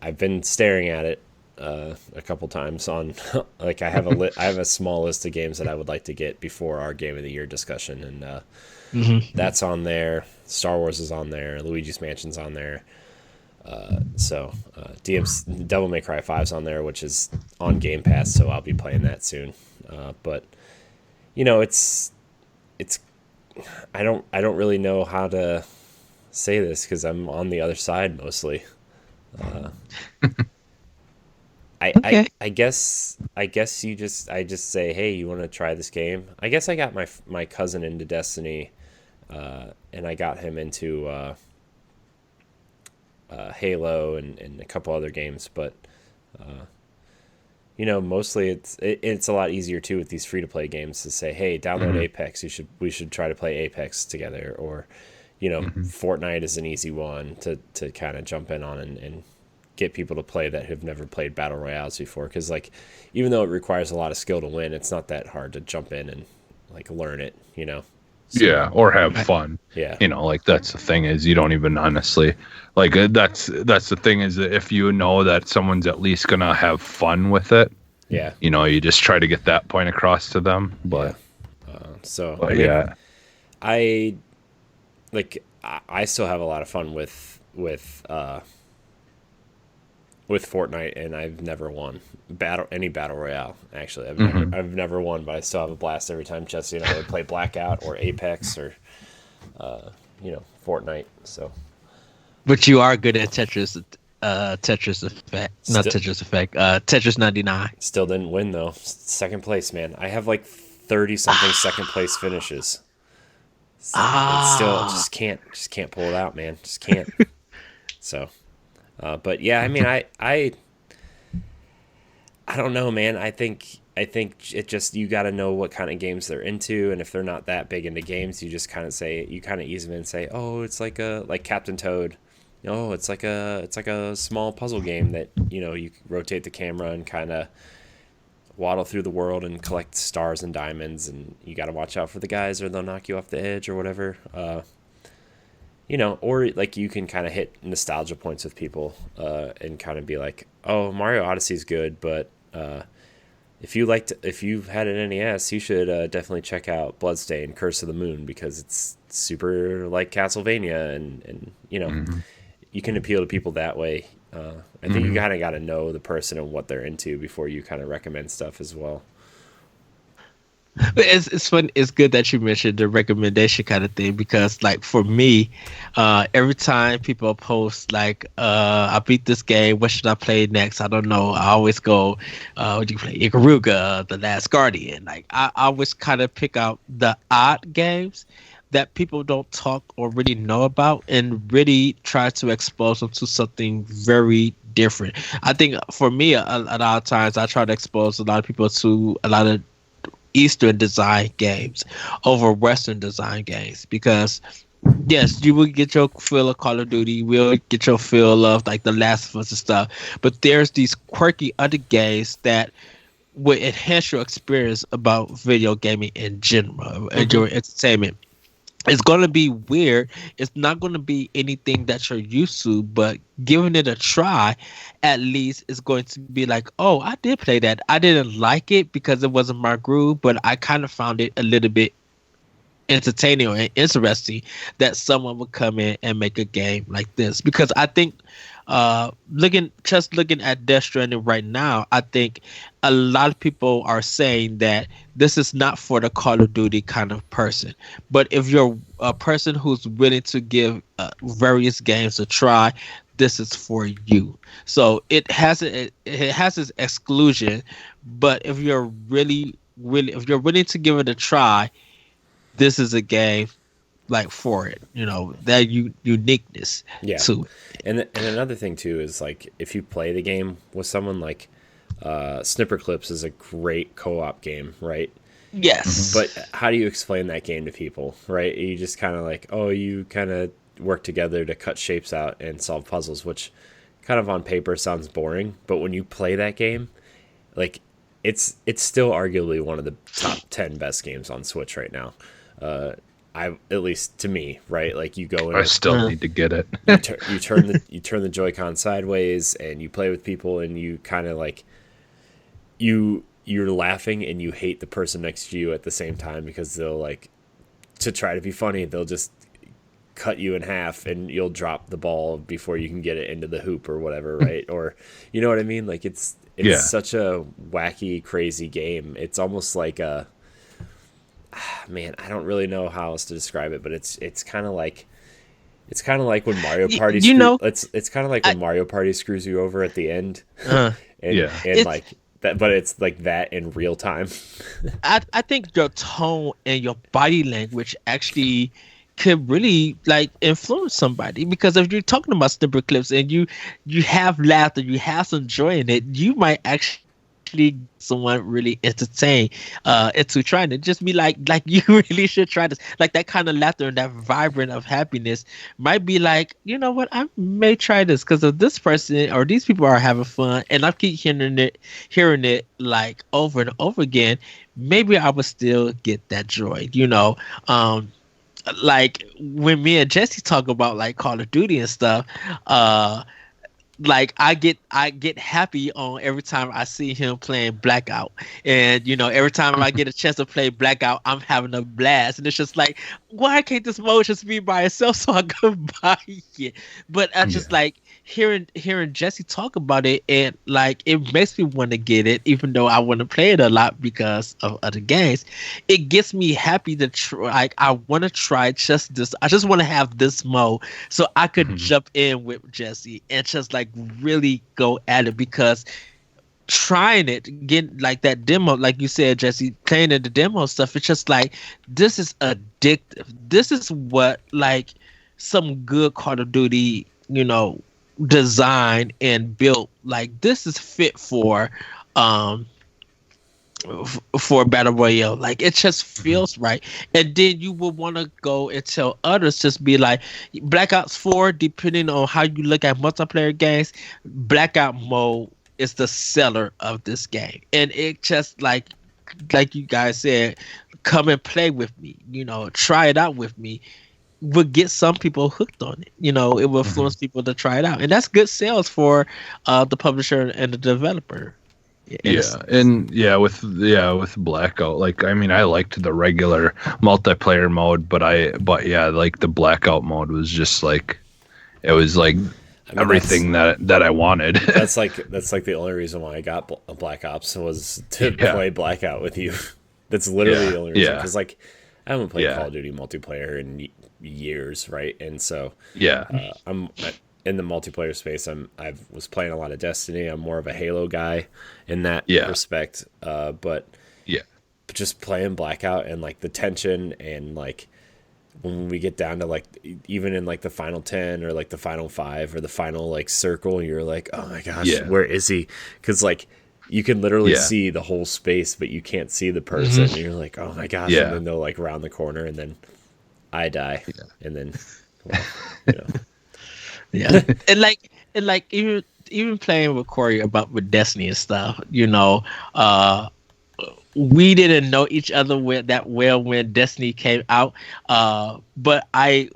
I've been staring at it a couple times on like I have a small list of games that I would like to get before our Game of the Year discussion, and that's on there. Star Wars is on there, Luigi's Mansion's on there, Devil May Cry 5's on there, which is on Game Pass, so I'll be playing that soon. But it's I don't really know how to say this because I'm on the other side mostly. I guess I just say, hey, you want to try this game? I guess I got my cousin into Destiny, and I got him into Halo and a couple other games, but mostly it's a lot easier too with these free-to-play games to say, hey, download Apex, we should try to play Apex together, or Fortnite is an easy one to kind of jump in on and get people to play that have never played battle royales before, because like even though it requires a lot of skill to win, it's not that hard to jump in and like learn it, So, yeah, or have fun. Yeah. Like that's the thing, is you don't even honestly like that's the thing, is that if you know that someone's at least gonna have fun with it, yeah, you just try to get that point across to them. But I still have a lot of fun with Fortnite, and I've never won any battle royale. Actually, I've never won, but I still have a blast every time Jesse and I would play Blackout or Apex or Fortnite. So, but you are good at Tetris Effect, not Tetris Effect, Tetris 99. Still didn't win though. Second place, man. I have like 30 something second place finishes. Still just can't pull it out, man. Just can't. So. But yeah, I mean, I don't know, man. I think it just, you got to know what kind of games they're into, and if they're not that big into games, you just kind of ease them in and say, oh, it's like Captain Toad. Oh, it's like a small puzzle game that you rotate the camera and kind of waddle through the world and collect stars and diamonds, and you got to watch out for the guys or they'll knock you off the edge or whatever. Or like you can kind of hit nostalgia points with people and kind of be like, oh, Mario Odyssey is good, but if you've had an NES, you should definitely check out Bloodstained: Curse of the Moon, because it's super like Castlevania, and you can appeal to people that way. I think you kind of got to know the person and what they're into before you kind of recommend stuff as well. It's fun. It's good that you mentioned the recommendation kind of thing, because like for me, every time people post like, I beat this game, what should I play next? I don't know. I always go, what do you play? Ikaruga, The Last Guardian. Like I always kind of pick out the odd games that people don't talk or really know about, and really try to expose them to something very different. I think for me, a lot of times I try to expose a lot of people to a lot of Eastern design games over Western design games, because yes, you will get your fill of Call of Duty, you will get your fill of like The Last of Us and stuff, but there's these quirky other games that will enhance your experience about video gaming in general and your entertainment. It's gonna be weird. It's not gonna be anything that you're used to, but giving it a try, at least it's going to be like, oh, I did play that. I didn't like it because it wasn't my groove, but I kind of found it a little bit entertaining or interesting that someone would come in and make a game like this. Because I think looking at Death Stranding right now, I think a lot of people are saying that this is not for the Call of Duty kind of person. But if you're a person who's willing to give various games a try, this is for you. So it has its exclusion, but if you're if you're willing to give it a try, this is a game like for it, that uniqueness to it. And another thing too is like if you play the game with someone, like Snipper Clips is a great co-op game, right? Yes. But how do you explain that game to people, right? You just kind of like, oh, you kind of work together to cut shapes out and solve puzzles, which kind of on paper sounds boring, but when you play that game, like it's still arguably one of the top 10 best games on Switch right now. At least to me, right? Like you go in, I still need to get it. you turn the Joy-Con sideways and you play with people, and you kind of like you're laughing and you hate the person next to you at the same time, because they'll, like, to try to be funny, they'll just cut you in half and you'll drop the ball before you can get it into the hoop or whatever, right? Or you know what I mean? Like it's such a wacky, crazy game. It's almost like a man, I don't really know how else to describe it, but it's kind of like when Mario Party it's kind of like when Mario Party screws you over at the end. And like that, but it's like that in real time. I think your tone and your body language actually could really like influence somebody, because if you're talking about Snipper Clips and you have laughter, you have some joy in it, you might actually get someone really entertained into trying it. Just be like you really should try this. Like that kind of laughter and that vibrant of happiness might be like, you know what, I may try this because of this person or these people are having fun, and I keep hearing it like over and over again. Maybe I would still get that joy, like when me and Jesse talk about like Call of Duty and stuff, like I get happy on every time I see him playing Blackout, and every time I get a chance to play Blackout, I'm having a blast, and it's just like, why can't this mode just be by itself so I can buy it? But I just like hearing Jesse talk about it, and like it makes me want to get it, even though I want to play it a lot because of other games. It gets me happy to try. Like I want to try just this. I just want to have this mode so I could jump in with Jesse and just like really go at it, because trying it, getting like that demo, like you said, Jesse, playing in the demo stuff, it's just like, this is addictive. This is what like some good Call of Duty, designed and built. Like this is fit for battle royale. Like it just feels right, and then you will want to go and tell others, just be like, Black Ops 4, depending on how you look at multiplayer games, Blackout mode is the seller of this game. And it just like you guys said, come and play with me, try it out with me, would get some people hooked on it. It will influence people to try it out, and that's good sales for the publisher and the developer. With Blackout, like, I mean, I liked the regular multiplayer mode, but like the Blackout mode was just like, it was like everything that I wanted. That's like the only reason why I got Black Ops was to play Blackout with you. That's literally the only reason, because like I haven't played Call of Duty multiplayer in years, right? And so I'm in the multiplayer space. I was playing a lot of Destiny. I'm more of a Halo guy in that respect. But just playing Blackout and like the tension, and like when we get down to like even in like the final 10 or like the final 5 or the final like circle, you're like, oh my gosh, where is he? Because like you can literally see the whole space, but you can't see the person. And you're like, oh my gosh, and then they'll like round the corner, and then I die, and then and like even playing with Corey with Destiny and stuff, we didn't know each other that well when Destiny came out. But I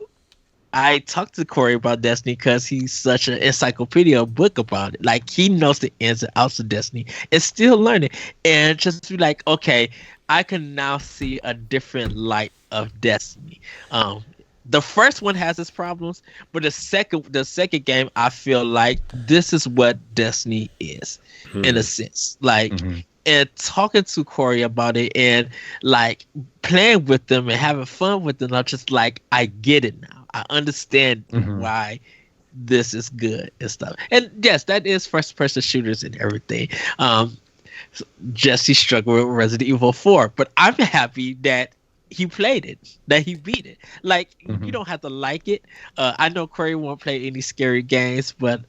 talked to Corey about Destiny because he's such an encyclopedia book about it. Like, he knows the ins and outs of Destiny and still learning. And just be like, okay, I can now see a different light of Destiny. The first one has its problems, but the second game, I feel like this is what Destiny is, in a sense. Like, and talking to Corey about it and like playing with them and having fun with them, I'm just like, I get it now. I understand why this is good and stuff. And yes, that is first person shooters and everything. Jesse struggled with Resident Evil 4, but I'm happy that he played it, that he beat it. Like, you don't have to like it. I know Corey won't play any scary games, but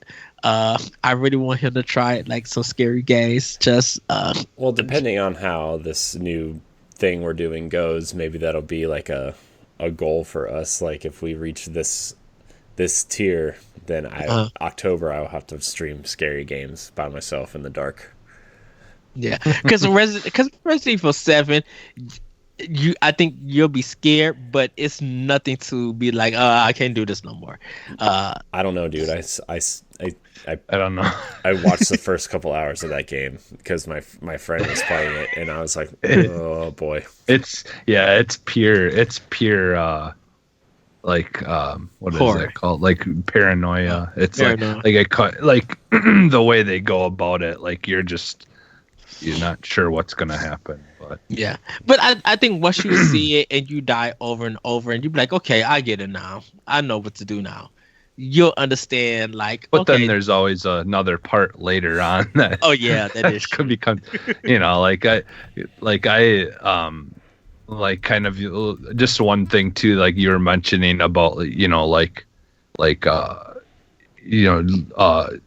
I really want him to try it, like some scary games. Just well, depending on how this new thing we're doing goes, maybe that'll be like a goal for us. Like, if we reach this tier, then October I'll have to stream scary games by myself in the dark. Yeah, because Resident Evil 7, I think you'll be scared, but it's nothing to be like, I can't do this no more. I don't know, dude. I don't know. I watched the first couple hours of that game because my friend was playing it, and I was like, oh boy. It's pure like what horror. Is it called? Like paranoia. It's paranoia. like the way they go about it, like you're not sure what's gonna happen. But yeah, but I think once you see it and you die over and over, and you be like, okay, I get it now. I know what to do now. You'll understand, like. But okay. Then there's always another part later on that. Oh yeah, that is could become, like kind of just one thing too, like you were mentioning about,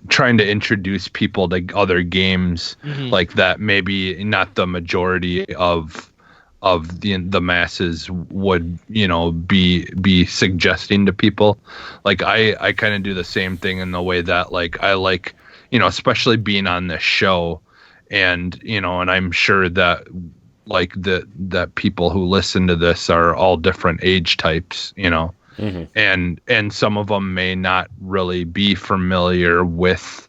trying to introduce people to other games like that. Maybe not the majority of the masses would, be suggesting to people. Like I kind of do the same thing in the way that, like, I like, especially being on this show, and and I'm sure that like that people who listen to this are all different age types, and some of them may not really be familiar with,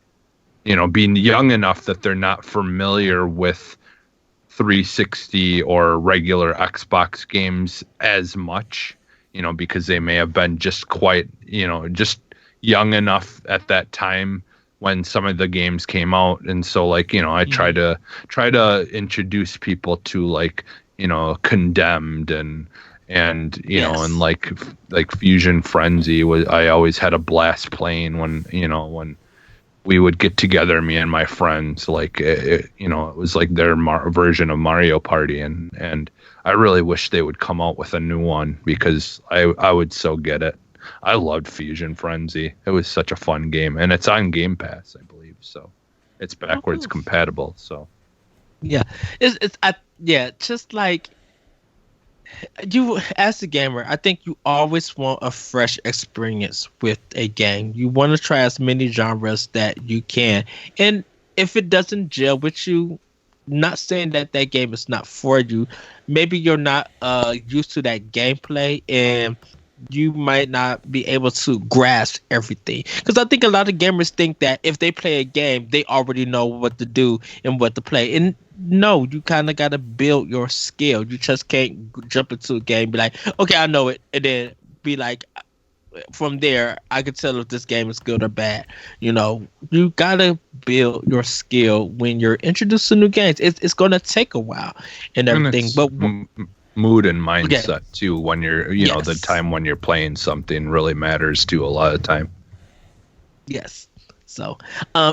being young enough that they're not familiar with 360 or regular Xbox games as much, because they may have been just quite, just young enough at that time when some of the games came out. And so, like, I try to introduce people to, like, Condemned and and like Fusion Frenzy I always had a blast playing when we would get together, me and my friends. Like, it was like their version of Mario Party, and I really wish they would come out with a new one, because I would so get it. I loved Fusion Frenzy. It was such a fun game, and it's on Game Pass, I believe. So it's backwards compatible. So yeah, just like you as a gamer, I think you always want a fresh experience with a game. You want to try as many genres that you can, and if it doesn't gel with you, not saying that game is not for you. Maybe you're not used to that gameplay, and you might not be able to grasp everything. Because I think a lot of gamers think that if they play a game, they already know what to do and what to play. And no, you kind of got to build your skill. You just can't jump into a game and be like, okay, I know it, and then be like, from there, I can tell if this game is good or bad. You got to build your skill when you're introduced to new games. It's going to take a while and everything. But mood and mindset too, when you're the time when you're playing something really matters too, a lot of time. Yes. So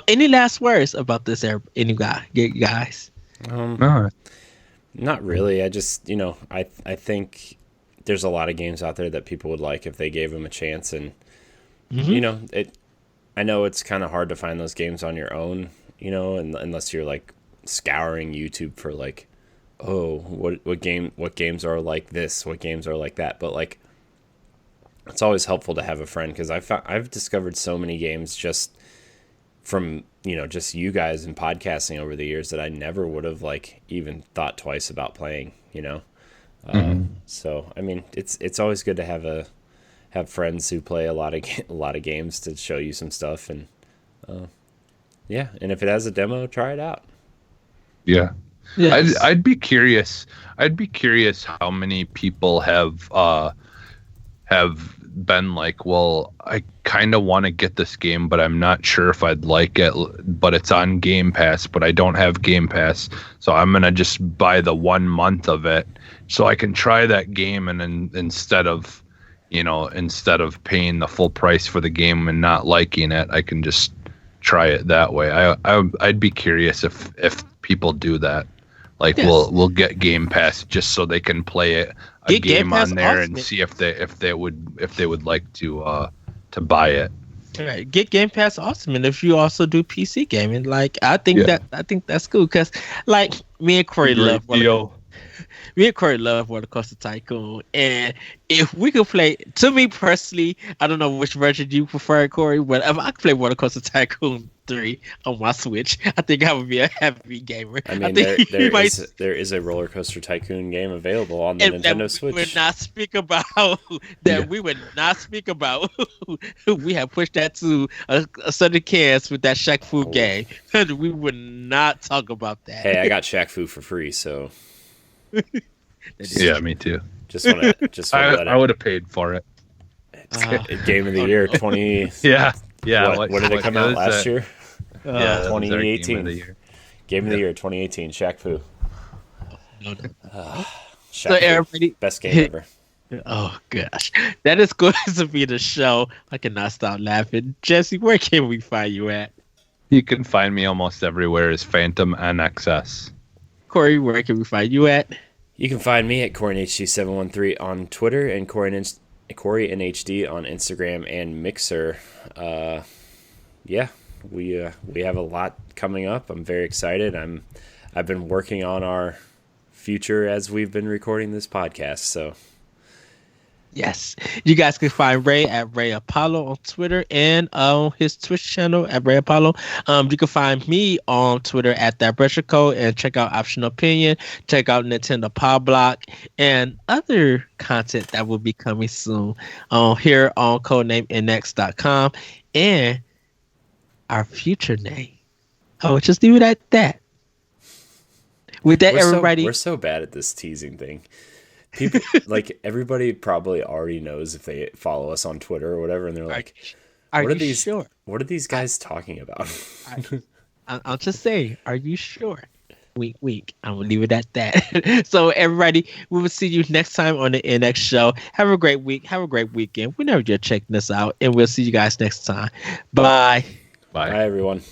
any last words about this, any guys? No, not really. I just I think there's a lot of games out there that people would like if they gave them a chance, and I know it's kind of hard to find those games on your own, unless you're like scouring YouTube for like, oh, what games are like this, what games are like that. But like, it's always helpful to have a friend, because I've discovered so many games just from just you guys and podcasting over the years that I never would have like even thought twice about playing. So I mean, it's always good to have friends who play a lot of games to show you some stuff, and yeah, and if it has a demo, try it out. Yeah. Yes. I'd be curious. I'd be curious how many people have been like, well, I kind of want to get this game, but I'm not sure if I'd like it, but it's on Game Pass, but I don't have Game Pass, so I'm going to just buy the 1 month of it so I can try that game, and then instead of paying the full price for the game and not liking it, I can just try it that way. I'd be curious if people do that. Like, yes. we'll get Game Pass just so they can play a game on there and see if they would like to buy it. Right. Get Game Pass Ultimate if you also do PC gaming. Like, I think that's cool because, like, me and Corey love Roller Coaster Tycoon, and if we could play, to me personally, I don't know which version you prefer, Corey, but if I could play Roller Coaster Tycoon 3 on my Switch, I think I would be a happy gamer. I mean, there is a Roller Coaster Tycoon game available on the Nintendo Switch. We would not speak about that. We would not speak about. We have pushed that to a certain cast with that Shaq Fu game. We would not talk about that. Hey, I got Shaq Fu for free, so. Yeah, me too. I would have paid for it. Game of the year 20. Yeah. What did it come out last year? Yeah, 2018. Game of the year 2018. Shaq Fu. So everybody, best game ever. Oh gosh, that is going to be the show. I cannot stop laughing. Jesse, where can we find you at? You can find me almost everywhere as Phantom NXS. Corey, where can we find you at? You can find me at CoreyNHD713 on Twitter and CoreyNHD on Instagram and Mixer. Yeah, we have a lot coming up. I'm very excited. I've been working on our future as we've been recording this podcast. So. Yes, you guys can find Ray at Ray Apollo on Twitter and on his Twitch channel at Ray Apollo. You can find me on Twitter at That Pressure Code and check out Optional Opinion, check out Nintendo Power Block, and other content that will be coming soon here on codenamemnx.com and our future name. Oh, just leave it at that. With that, everybody, we're so bad at this teasing thing. People, like, everybody probably already knows if they follow us on Twitter or whatever, and they're like, what are these guys talking about? I'll just say, are you sure? Wink, wink. I'm going to leave it at that. So, everybody, we will see you next time on the NX show. Have a great week. Have a great weekend. Whenever you're checking this out, and we'll see you guys next time. Bye. Bye, everyone.